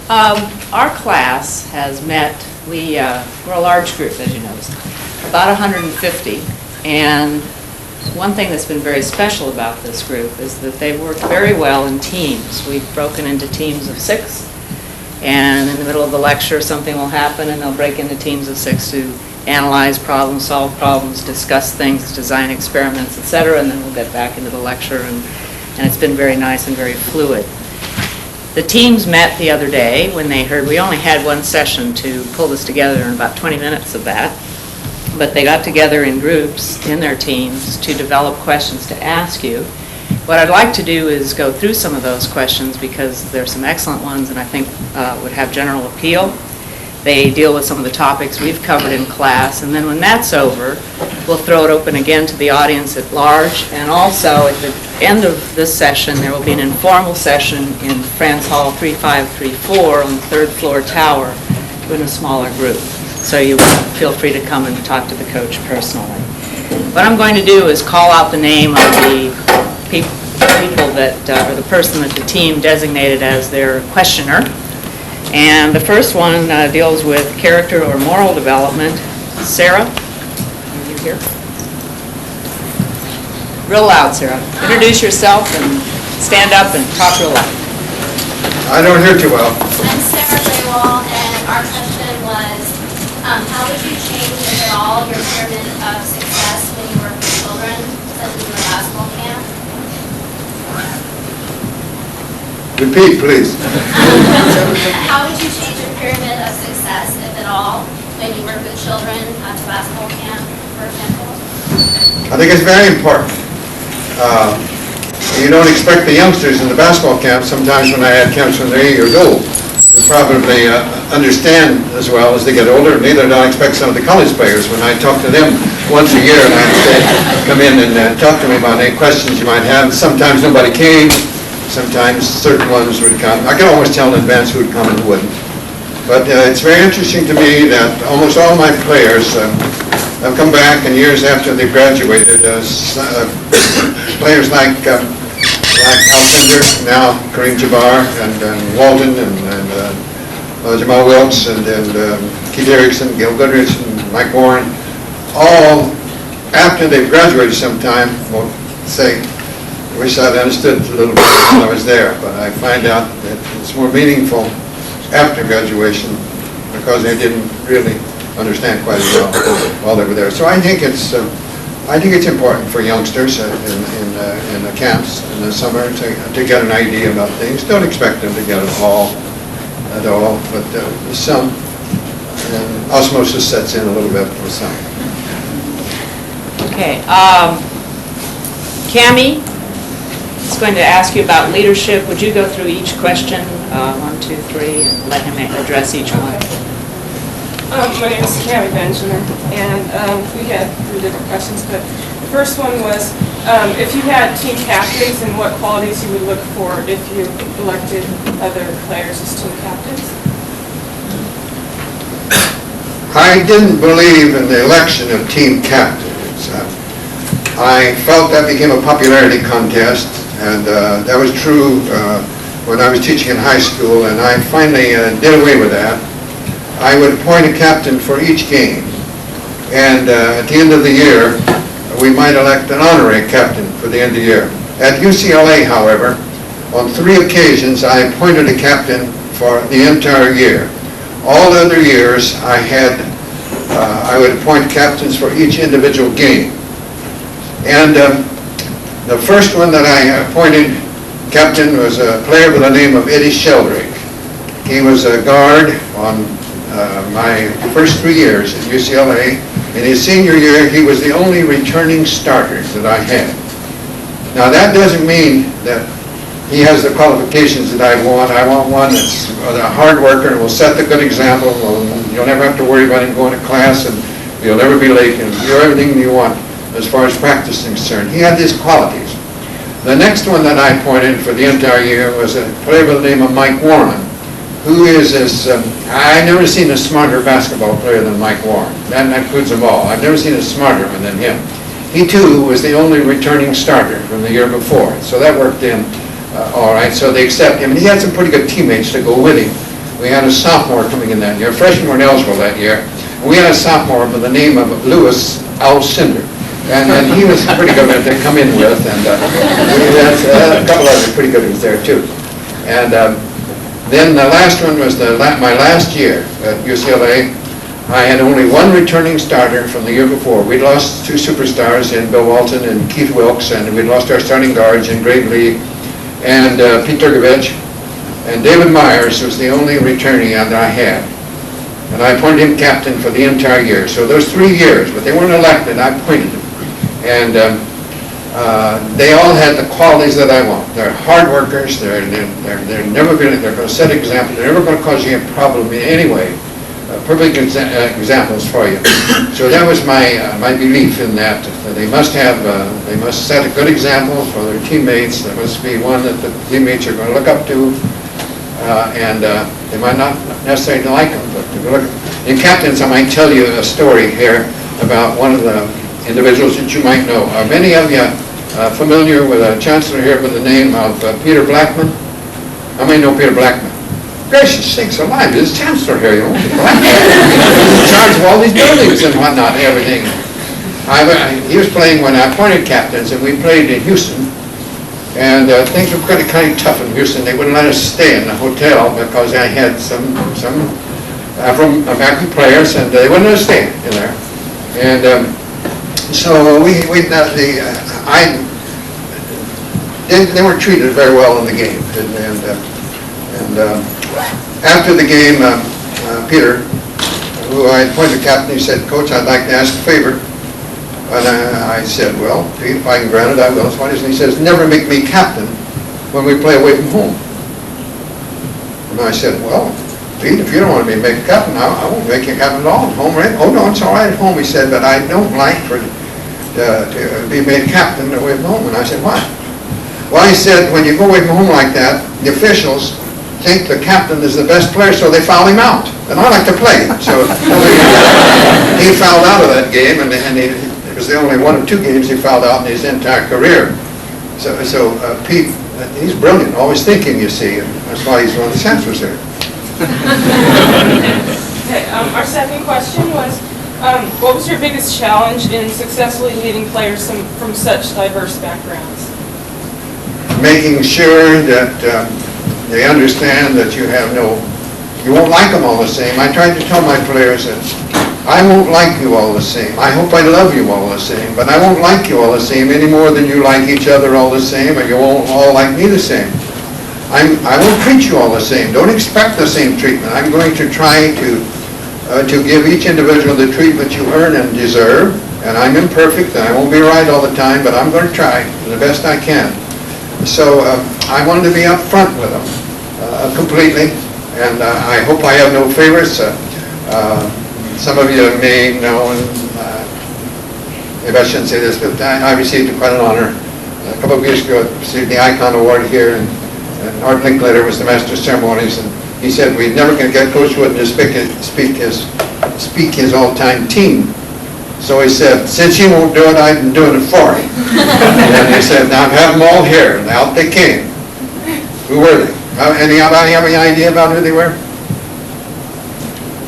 Our class has met, we're a large group, as you know, about 150, and one thing that's been very special about this group is that they work very well in teams. We've broken into teams of 6, and in the middle of the lecture something will happen and they'll break into teams of 6 to analyze problems, solve problems, discuss things, design experiments, etc., and then we'll get back into the lecture, and it's been very nice and very fluid. The teams met the other day when they heard, we only had one session to pull this together in about 20 minutes of that, but they got together in groups in their teams to develop questions to ask you. What I'd like to do is go through some of those questions because there's some excellent ones and I think would have general appeal. They deal with some of the topics we've covered in class, and then when that's over, we'll throw it open again to the audience at large, and also at the end of this session, there will be an informal session in France Hall 3534 on the 3rd floor tower in a smaller group. So you feel free to come and talk to the coach personally. What I'm going to do is call out the name of the people that, or the person that the team designated as their questioner. And the first one deals with character or moral development. Sarah, are you here? Real loud, Sarah. Introduce yourself and stand up and talk real loud. I don't hear too well. I'm Sarah Graywall, and our question was, how would you change, if at all, your pyramid of success when you work with children, such as in a basketball camp? Repeat, please. How would you change your pyramid of success, if at all, when you work with children at the basketball camp, for example? I think it's very important. You don't expect the youngsters in the basketball camp, sometimes when I had camps when they're 8 years old, to probably understand as well as they get older. Neither do I expect some of the college players. When I talk to them once a year and I'd say, come in and talk to me about any questions you might have. Sometimes nobody came. Sometimes certain ones would come. I could always tell in advance who would come and who wouldn't. But it's very interesting to me that almost all my players have come back, and years after they graduated, players like Alcindor, now Kareem Jabbar, and Walton, and Jamal Wilkes, and Keith Erickson, Gil Goodrich, and Mike Warren, all after they've graduated sometime will say, I wish I'd understood a little bit when I was there, but I find out that it's more meaningful after graduation because they didn't really understand quite as well while they were there. So I think it's important for youngsters in the camps in the summer to get an idea about things. Don't expect them to get it all at all, but some, and osmosis sets in a little bit with some. Okay. Cammie is going to ask you about leadership. Would you go through each question, 1, 2, 3, and let him address each one? My name is Cammie Benjamin, and we had 3 different questions, but the first one was if you had team captains and what qualities you would look for if you elected other players as team captains. I didn't believe in the election of team captains. I felt that became a popularity contest, and that was true when I was teaching in high school, and I finally did away with that. I would appoint a captain for each game, and at the end of the year, we might elect an honorary captain for the end of the year. At UCLA, however, on 3 occasions, I appointed a captain for the entire year. All other years, I would appoint captains for each individual game. And The first one that I appointed captain was a player by the name of Eddie Sheldrick. He was a guard on my first 3 years at UCLA. In his senior year, he was the only returning starter that I had. Now, that doesn't mean that he has the qualifications that I want. I want one that's a hard worker and will set the good example. You'll never have to worry about him going to class, and you'll never be late, and do everything you want as far as practice is concerned. He had these qualities. The next one that I appointed for the entire year was a player by the name of Mike Warren, who is I've never seen a smarter basketball player than Mike Warren. That includes them all. I've never seen a smarter one than him. He, too, was the only returning starter from the year before, so that worked in all right, so they accept him. And he had some pretty good teammates to go with him. We had a sophomore coming in that year. Freshmen were eligible that year. We had a sophomore by the name of Lewis Alcindor. And he was pretty good to come in with, and we had a couple other pretty good ones there, too. And then the last one was my last year at UCLA. I had only one returning starter from the year before. We'd lost 2 superstars in Bill Walton and Keith Wilkes, and we'd lost our starting guards in Grave Lee and Pete Turgovich. And David Myers was the only returnee that I had. And I appointed him captain for the entire year. So those 3 years, but they weren't elected, I appointed them. And they all had the qualities that I want. They're hard workers. They're going to set examples. They're never going to cause you a problem in any way. Perfect examples for you. So that was my belief in that. They must set a good example for their teammates. There must be one that the teammates are going to look up to, and they might not necessarily like them, but in captains, I might tell you a story here about one of the individuals that you might know. Are many of you familiar with a chancellor here by the name of Peter Blackman? How many know Peter Blackman? Gracious sakes alive, there's a chancellor here, you know. He's in charge of all these buildings and whatnot and everything. He was playing when I appointed captains, and we played in Houston. And things were kind of tough in Houston. They wouldn't let us stay in the hotel because I had some Afro-American players, and they wouldn't let us stay in there. And so they weren't treated very well in the game. And after the game, Peter, who I appointed captain, he said, "Coach, I'd like to ask a favor." And I said, "Well, Pete, if I can grant it, I will." So what is it? He says, "Never make me captain when we play away from home." And I said, "Well, Pete, if you don't want me to make a captain, I won't make you captain at all at home, right?" "Oh, no, it's all right at home," he said, "but I don't like to be made captain away from home." And I said, "Why?" "Well," he said, "when you go away from home like that, the officials think the captain is the best player, so they foul him out. And I like to play." So he fouled out of that game, and it was the only 1 or 2 games he fouled out in his entire career. So Pete, he's brilliant, always thinking, you see, and that's why he's one of the chancellors here. Okay, our second question was, what was your biggest challenge in successfully leading players from such diverse backgrounds? Making sure that they understand that you won't like them all the same. I tried to tell my players that I won't like you all the same. I hope I love you all the same, but I won't like you all the same any more than you like each other all the same, or you won't all like me the same. I won't treat you all the same. Don't expect the same treatment. I'm going to try to give each individual the treatment you earn and deserve, and I'm imperfect, and I won't be right all the time, but I'm going to try the best I can. So I wanted to be up front with them completely, and I hope I have no favorites. Some of you may know, and maybe I shouldn't say this, but I received quite an honor. A couple of years ago, I received the Icon Award here, and Art Linklater was the master of ceremonies, and he said we're never going to get Coach Wooden to speak his all-time team. So he said, since he won't do it, I've been doing it for him. And he said, now I have them all here, and out they came. Who were they? Anybody have any idea about who they were?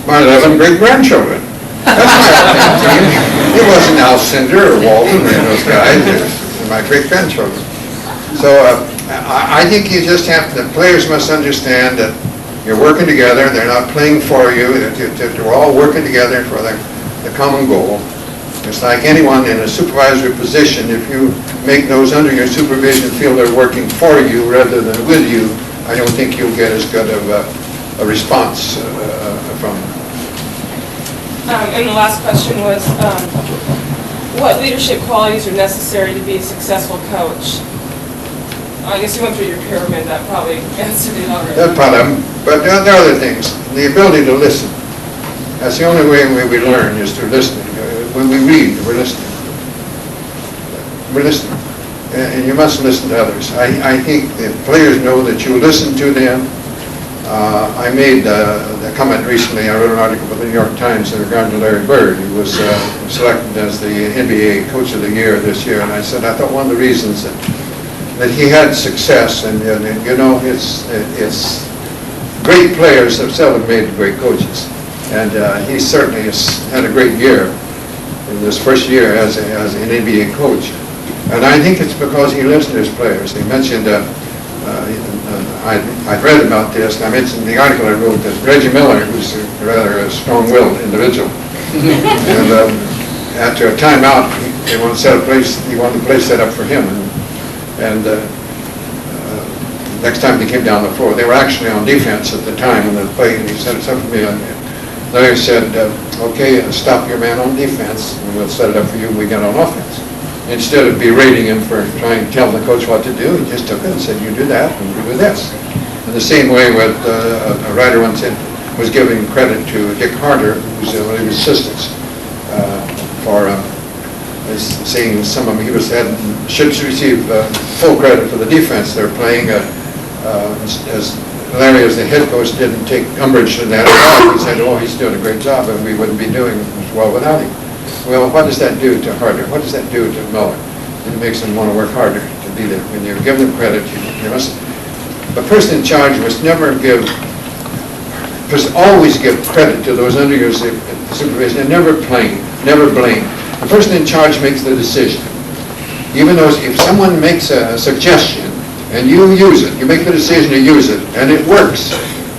My 11 great-grandchildren. That's my team. It wasn't Alcindor or Walton or those guys. It was my great-grandchildren. So I think you just have to, the players must understand that you're working together. They're not playing for you. They're all working together for the common goal. It's like anyone in a supervisory position, if you make those under your supervision feel they're working for you rather than with you, I don't think you'll get as good of a response from them. And the last question was, what leadership qualities are necessary to be a successful coach? I guess you went through your pyramid, that probably answered it already. That's part of them, but there are other things. The ability to listen. That's the only way we learn is through listening. When we read, we're listening. We're listening. And you must listen to others. I think the players know that you listen to them. I made the comment recently, I wrote an article for the New York Times in regard to Larry Bird, who was selected as the NBA Coach of the Year this year, and I said, I thought one of the reasons that he had success, and you know, it's great players have seldom made great coaches, and he certainly has had a great year in this first year as an NBA coach, and I think it's because he listened to his players. He mentioned, I've read about this, and I mentioned in the article I wrote that Reggie Miller, who's a rather strong-willed individual, and after a timeout, he wanted the place set up for him, and next time they came down the floor, they were actually on defense at the time in the play, and he set it up for me, and Larry said, okay, stop your man on defense, and we'll set it up for you when we get on offense. Instead of berating him for trying to tell the coach what to do, he just took it and said, you do that, and you do this. In the same way with a writer once was giving credit to Dick Harder, who's one of his assistants, for saying some of them, should receive full credit for the defense they're playing. As Larry, as the head coach, didn't take umbrage to that at all. He said, oh, he's doing a great job, and we wouldn't be doing as well without him. Well, what does that do to Harder? What does that do to Miller? It makes them want to work harder to be there. When you give them credit, you must. The person in charge must always give credit to those under your supervision, and never blame. The person in charge makes the decision. Even though if someone makes a suggestion and you use it, you make the decision to use it, and it works,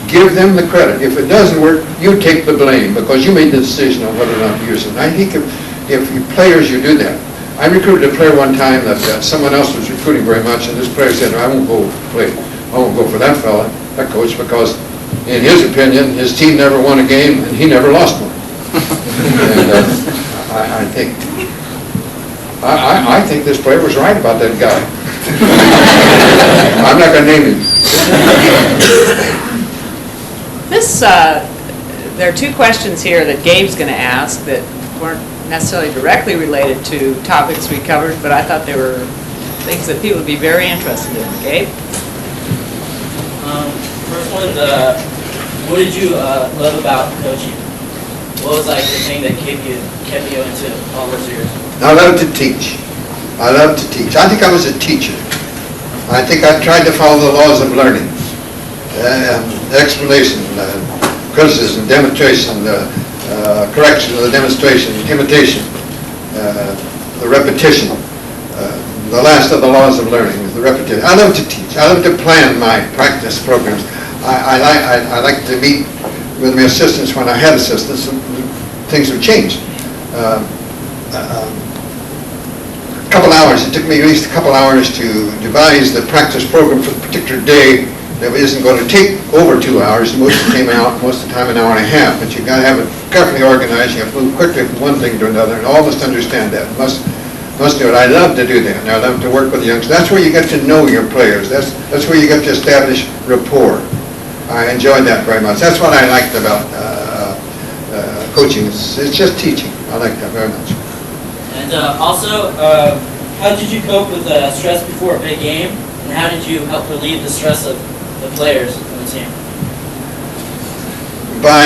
give them the credit. If it doesn't work, you take the blame because you made the decision on whether or not to use it. And I think if you players, you do that. I recruited a player one time that someone else was recruiting very much, and this player said, I won't go play. I won't go for that fella, that coach, because in his opinion, his team never won a game and he never lost one. And I think this player was right about that guy. I'm not going to name him. There are two questions here that Gabe's going to ask that weren't necessarily directly related to topics we covered, but I thought they were things that people would be very interested in. Gabe? First one, what did you love about coaching? What was like the thing that kept you into all those years? I love to teach. I think I was a teacher. I think I tried to follow the laws of learning. Explanation, criticism, demonstration, correction of the demonstration, imitation, the repetition. The last of the laws of learning is the repetition. I love to teach. I love to plan my practice programs. I like to meet with my assistants when I had assistants, and things have changed. A couple hours. It took me at least a couple hours to devise the practice program for the particular day that isn't going to take over 2 hours. Most of the time an hour and a half, but you've got to have it carefully organized. You have to move quickly from one thing to another, and all must understand that. Must do it. I love to do that, and I love to work with the youngsters. That's where you get to know your players. That's where you get to establish rapport. I enjoyed that very much. That's what I liked about coaching. It's just teaching. I like that very much. And also, how did you cope with stress before a big game, and how did you help relieve the stress of the players on the team? By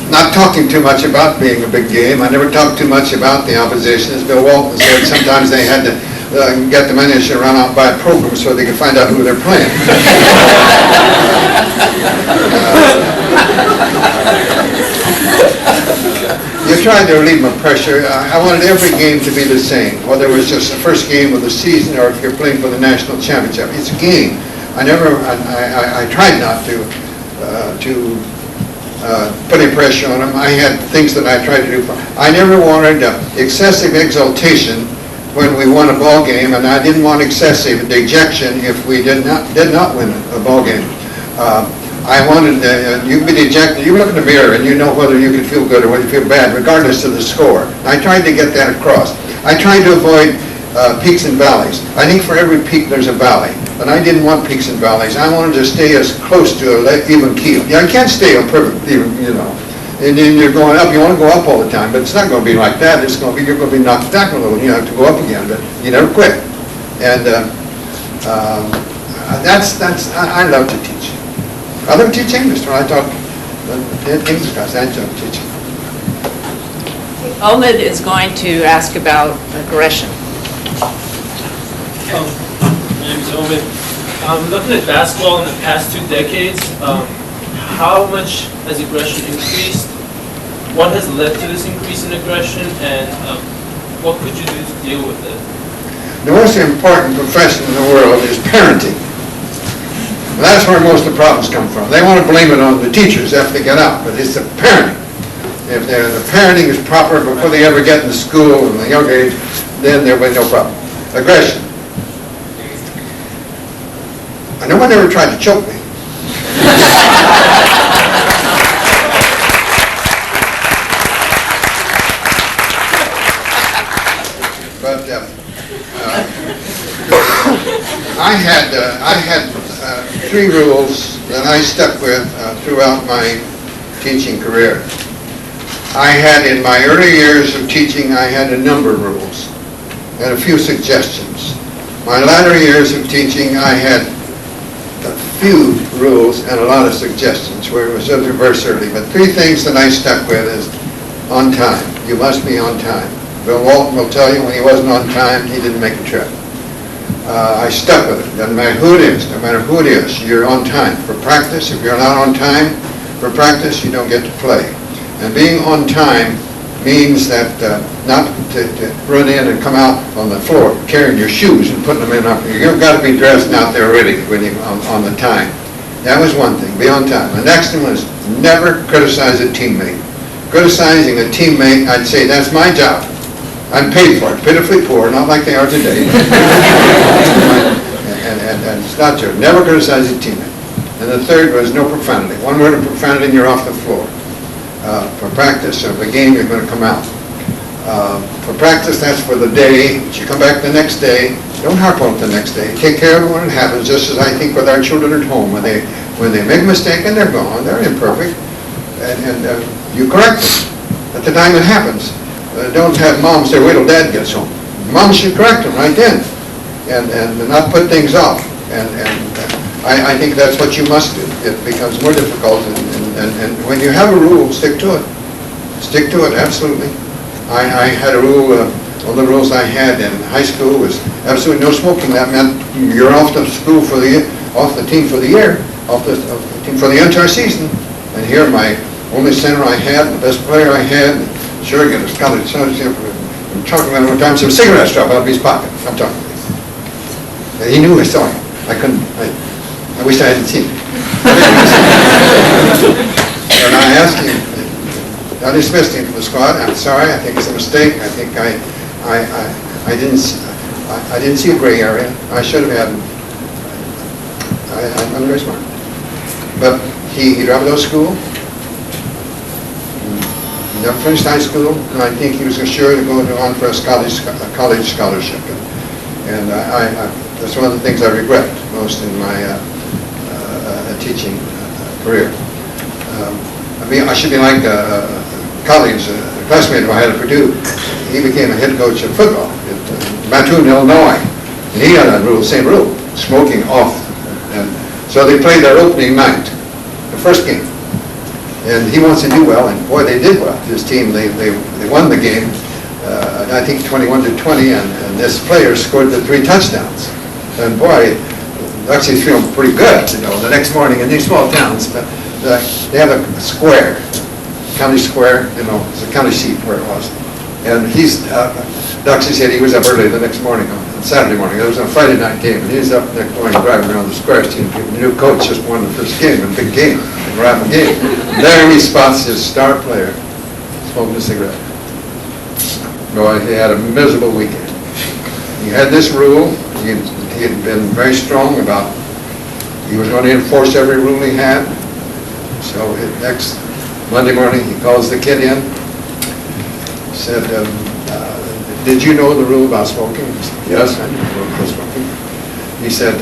not talking too much about being a big game. I never talked too much about the opposition. As Bill Walton said, sometimes they had to get the manager to run out by a program so they could find out who they're playing. You tried to relieve my pressure. I wanted every game to be the same, whether it was just the first game of the season or if you're playing for the national championship. It's a game. I tried not to putting pressure on them. I had things that I tried to do. I never wanted excessive exaltation when we won a ball game, and I didn't want excessive dejection if we did not win a ball game. I wanted, you can be dejected, you look in the mirror and you know whether you can feel good or whether you feel bad, regardless of the score. I tried to get that across. I tried to avoid peaks and valleys. I think for every peak there's a valley, but I didn't want peaks and valleys. I wanted to stay as close to an even keel. Yeah, I can't stay on perfect, even, and then you're going up, you want to go up all the time, but it's not going to be like that. It's going to be, you're going to be knocked back a little, you have to go up again, but you never quit. And I love to teach. I love to teach English. When I taught English class, I love teaching. Omid is going to ask about aggression. My name is Omid. Looking at basketball in the past 2 decades, how much has aggression increased? What has led to this increase in aggression, and what could you do to deal with it? The most important profession in the world is parenting. That's where most of the problems come from. They want to blame it on the teachers after they get out, but it's the parenting. If the parenting is proper before they ever get into school in the young age, then there will be no problem. Aggression. No one ever tried to choke me. But I had 3 rules that I stuck with throughout my teaching career. I had, in my early years of teaching, I had a number of rules and a few suggestions. My latter years of teaching, I had a few rules and a lot of suggestions, where it was the reverse early. But 3 things that I stuck with is on time. You must be on time. Bill Walton will tell you when he wasn't on time, he didn't make a trip. I stuck with it. Doesn't matter who it is. No matter who it is, you're on time. For practice, if you're not on time for practice, you don't get to play. And being on time means that not to run in and come out on the floor carrying your shoes and putting them in up. You've got to be dressed out there ready when you on the time. That was one thing. Be on time. The next one was never criticize a teammate. Criticizing a teammate, I'd say that's my job. I'm paid for it, pitifully poor, not like they are today. and it's not true. Never criticize a teammate. And the third was no profanity. One word of profanity and you're off the floor. For practice of a game, you're going to come out. For practice, that's for the day. But you come back the next day. Don't harp on it the next day. Take care of it when it happens, just as I think with our children at home. When they make a mistake and they're gone, they're imperfect, and you correct them at the time it happens. Don't have mom say, wait till dad gets home. Mom should correct them right then, and not put things off. And I think that's what you must do. It becomes more difficult, and when you have a rule, stick to it. Stick to it, absolutely. I had a rule, one of the rules I had in high school was absolutely no smoking. That meant you're off the school for off the team for the year, off the team for the entire season. And here, my only center I had, the best player I had, sure, again, it's college. I'm talking about one time, some cigarettes dropped out of his pocket. I'm talking. And he knew I saw him. I couldn't. I wish I hadn't seen him. And I asked him. I dismissed him from the squad. I'm sorry. I think it's a mistake. I think I didn't see a gray area. I should have had. I'm very smart. But he dropped out of school. He never finished high school, and I think he was assured to go on for a college scholarship. And that's one of the things I regret most in my teaching career. I should be like a classmate of mine at Purdue. He became a head coach of football at Mattoon, Illinois. And he had that rule, same rule, smoking off. And so they played their opening night, the first game. And he wants to do well, and boy, they did well. His team, they won the game, I think 21-20, and this player scored the 3 touchdowns. And boy, actually feeling pretty good, the next morning in these small towns. But they have a square, county square, it's a county seat where it was. And Duxie said he was up early the next morning, on Saturday morning. It was a Friday night game, and he was up the next morning driving around the square, seeing people. The new coach just won the first game, a big game, a rival game. There he spots his star player smoking a cigarette. Boy, he had a miserable weekend. He had this rule. He had been very strong about he was going to enforce every rule he had. So next Monday morning, he calls the kid in, said, did you know the rule about smoking? He said, yes, I knew the rule about smoking. He said,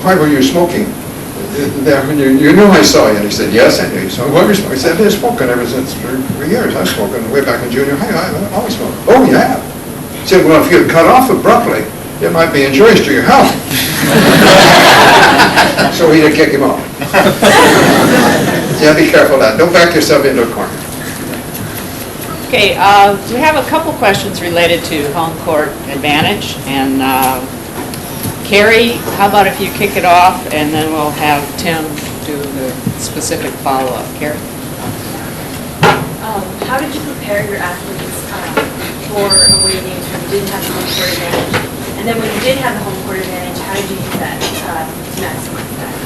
why were you smoking? You knew I saw you. And he said, yes, I knew you saw me. Why were you smoking? He said, I've been smoking ever since for years. I've spoken way back in junior high. I always smoked. Oh, you have? He said, well, if you had cut off abruptly, it might be injurious to your health. So he didn't kick him off. Yeah, be careful of that. Don't back yourself into a corner. Okay, we have a couple questions related to home court advantage. And Carrie, how about if you kick it off, and then we'll have Tim do the specific follow-up. Carrie? How did you prepare your athletes for away games when you didn't have the home court advantage? And then when you did have the home court advantage, how did you use that to maximize that?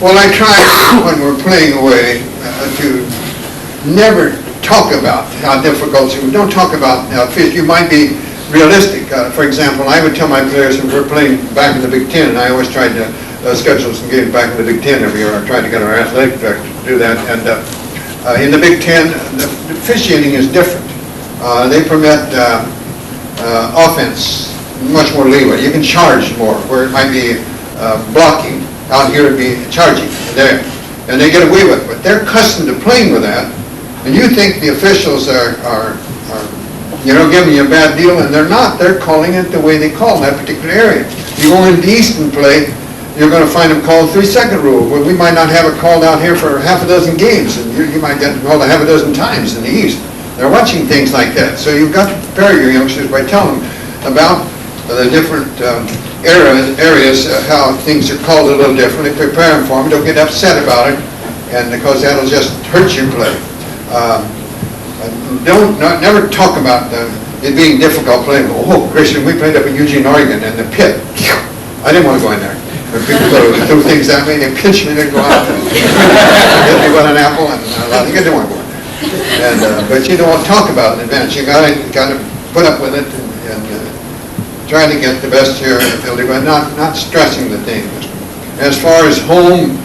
Well, I try when we're playing away to never talk about how difficult it is. Don't talk about you might be realistic. For example, I would tell my players when we're playing back in the Big Ten, and I always tried to schedule some games back in the Big Ten every year. I tried to get our athletic director to do that. And in the Big Ten, the officiating is different. They permit offense much more leeway. You can charge more, where it might be blocking. Out here it'd be charging there. And they get away with it. But they're accustomed to playing with that. And you think the officials are giving you a bad deal, and they're not. They're calling it the way they call in that particular area. You go into the East and play, you're going to find them called 3-second rule. Well, we might not have it called out here for half a dozen games, and you might get called a half a dozen times in the East. They're watching things like that. So you've got to prepare your youngsters by telling them about the different areas, how things are called a little differently. Prepare them for them. Don't get upset about it, and because that'll just hurt your play. Never talk about it being difficult playing. Oh, Christian, we played up in Eugene, Oregon, in the pit. I didn't want to go in there. When people threw things at me, they pitched me, they'd go out and hit me with an apple, and I think I didn't want to go in there. But you don't want to talk about an advantage. You got to put up with it and try to get the best of your ability, but not stressing the thing. As far as home,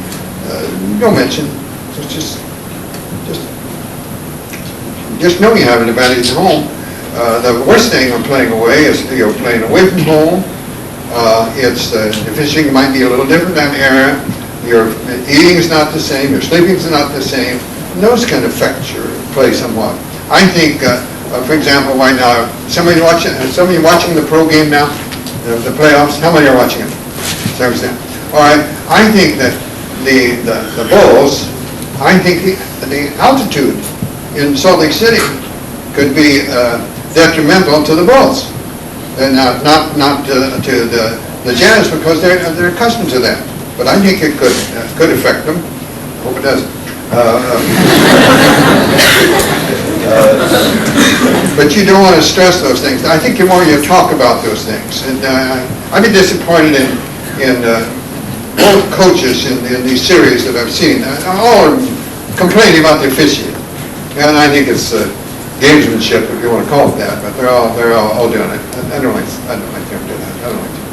don't mention. Just know you have an advantage at home. The worst thing when playing away is you're playing away from home. The fishing might be a little different than area. Your eating is not the same. Your sleeping is not the same. And those can affect your play somewhat. I think, for example, right now, somebody watching the pro game now, the playoffs. How many are watching it? 7%. All right. I think that the Bulls. I think the altitude in Salt Lake City could be detrimental to the Bulls, and not to the Jazz, because they're accustomed to that. But I think it could affect them. Hope it doesn't. But you don't want to stress those things. I think the more you talk about those things, and I've been disappointed in both coaches in these series that I've seen. All are complaining about the officiating. And I think it's gamesmanship, if you want to call it that, but they're all doing it. I don't like them do that. I don't like them.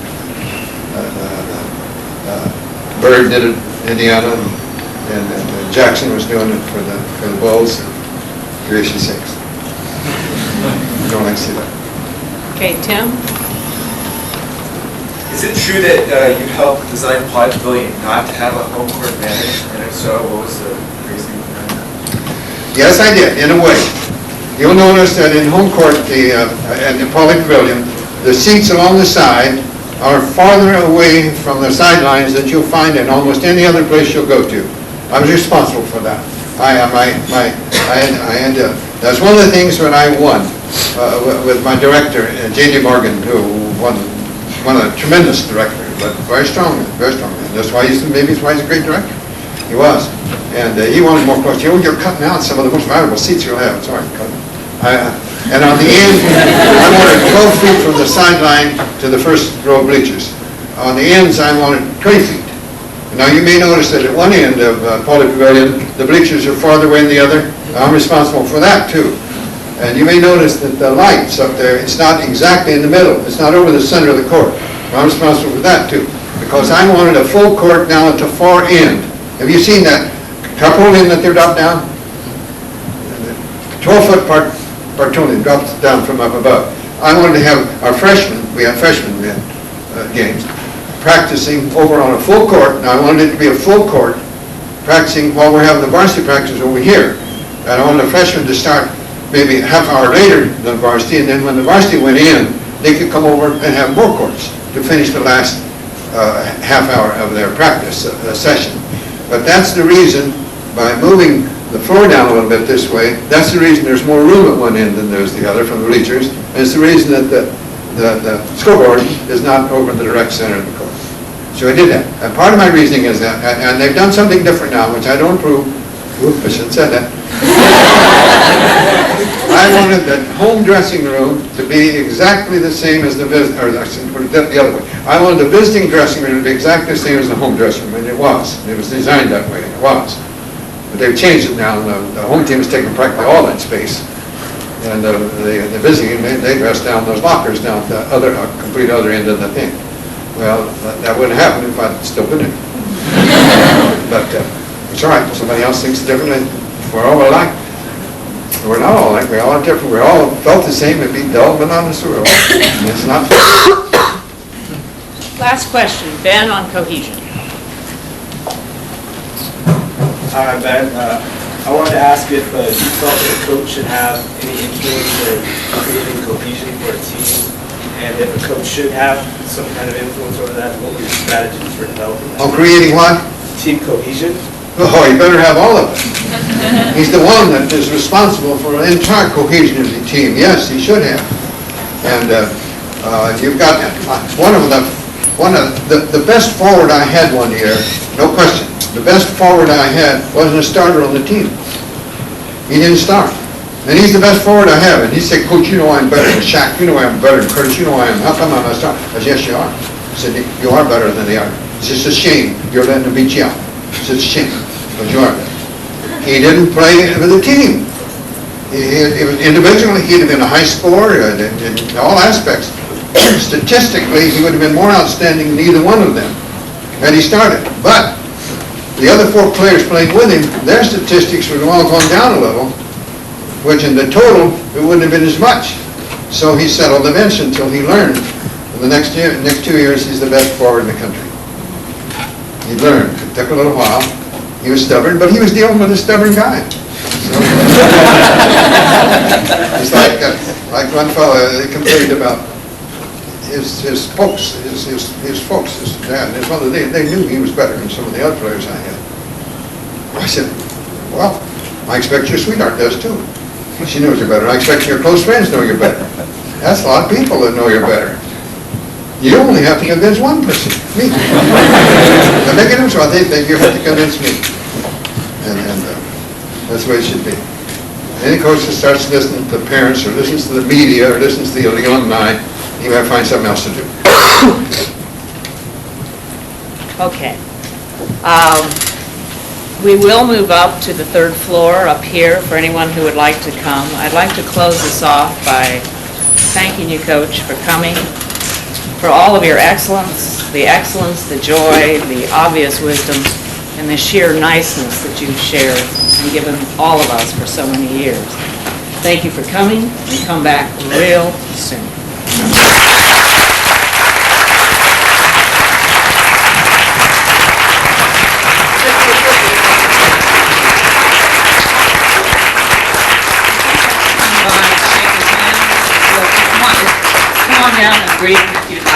Bird did it in Indiana, and Jackson was doing it for the Bulls. Creation 6. I don't like to see that. Okay, Tim? Is it true that you helped design Plot Pavilion not to have a home court advantage? And if so, what was the reasoning behind that? Yes, I did, in a way. You'll notice that in home court, at the Pauley Pavilion, the seats along the side are farther away from the sidelines than you'll find in almost any other place you'll go to. I was responsible for that. That's one of the things when I won with my director, J.D. Morgan, who won a tremendous director, but very strong. And that's why maybe he's a great director. He was. And he wanted more coaches. Oh, you're cutting out some of the most valuable seats you'll have. Sorry, cut them. And on the end, I wanted 12 feet from the sideline to the first row of bleachers. On the ends, I wanted 20 feet. Now, you may notice that at one end of Pauley Pavilion, the bleachers are farther away than the other. I'm responsible for that, too. And you may notice that the lights up there, it's not exactly in the middle. It's not over the center of the court. I'm responsible for that, too. Because I wanted a full court down at the far end. Have you seen that couple in that they're dropped down? 12-foot Bartoni drops down from up above. I wanted to have our freshmen, we had games, practicing over on a full court. Now I wanted it to be a full court, practicing while we're having the varsity practice over here. And I wanted the freshmen to start maybe a half hour later than varsity, and then when the varsity went in, they could come over and have more courts to finish the last half hour of their practice session. But that's the reason, by moving the floor down a little bit this way, that's the reason there's more room at one end than there's the other from the bleachers, and it's the reason that the scoreboard is not over in the direct center of the court. So I did that. And part of my reasoning is that, and they've done something different now, which I don't approve. Oop, I shouldn't have said that. I wanted the home dressing room to be exactly the same as the the other way. I wanted the visiting dressing room to be exactly the same as the home dressing room, and it was. It was designed that way, and it was. But they've changed it now, and the home team has taken practically all that space. And the visiting, they dress down those lockers down at the complete other end of the thing. Well, that wouldn't happen if I'd still been in. But it's all right. Somebody else thinks differently. We're all alike. We're not all alike. We all are different. We all felt the same. It'd be dull, monotonous world. And it's not fair. Last question, Ben, on cohesion. Hi, Ben. I wanted to ask if you felt that a coach should have any influence in creating cohesion for a team, and if a coach should have some kind of influence over that, what were your strategies for developing that? Oh, creating what? Team cohesion. Oh, you better have all of it. He's the one that is responsible for the entire cohesion of the team. Yes, he should have. And you've got the best forward I had one year, no question. The best forward I had wasn't a starter on the team. He didn't start. And he's the best forward I have. And he said, Coach, you know I'm better than Shaq. You know I'm better than Curtis. You know I am. How come I'm not starting? I said, yes, you are. He said, you are better than they are. It's just a shame you're letting them beat you out. It's just a shame, but you are better. He didn't play with the team. Individually, he'd have been a high scorer in all aspects. Statistically, he would have been more outstanding than either one of them had he started. But the other four players playing with him, their statistics would have all gone down a little, which in the total, it wouldn't have been as much. So he settled the bench until he learned. In the next 2 years, he's the best forward in the country. He learned. It took a little while. He was stubborn, but he was dealing with a stubborn guy. So, it's like one fellow, they complained about his folks, his dad, and his mother, they knew he was better than some of the other players I had. I said, well, I expect your sweetheart does too. She knows you're better. I expect your close friends know you're better. That's a lot of people that know you're better. You only have to convince one person, me. The negatives, well, they think you have to convince me. And that's the way it should be. Any coach that starts listening to the parents or listens to the media or listens to the alumni, you have to find something else to do. Okay. We will move up to the third floor up here for anyone who would like to come. I'd like to close this off by thanking you, Coach, for coming, for all of your excellence, the joy, the obvious wisdom, and the sheer niceness that you've shared and given all of us for so many years. Thank you for coming, and come back real soon. Come on down and breathe if you'd like.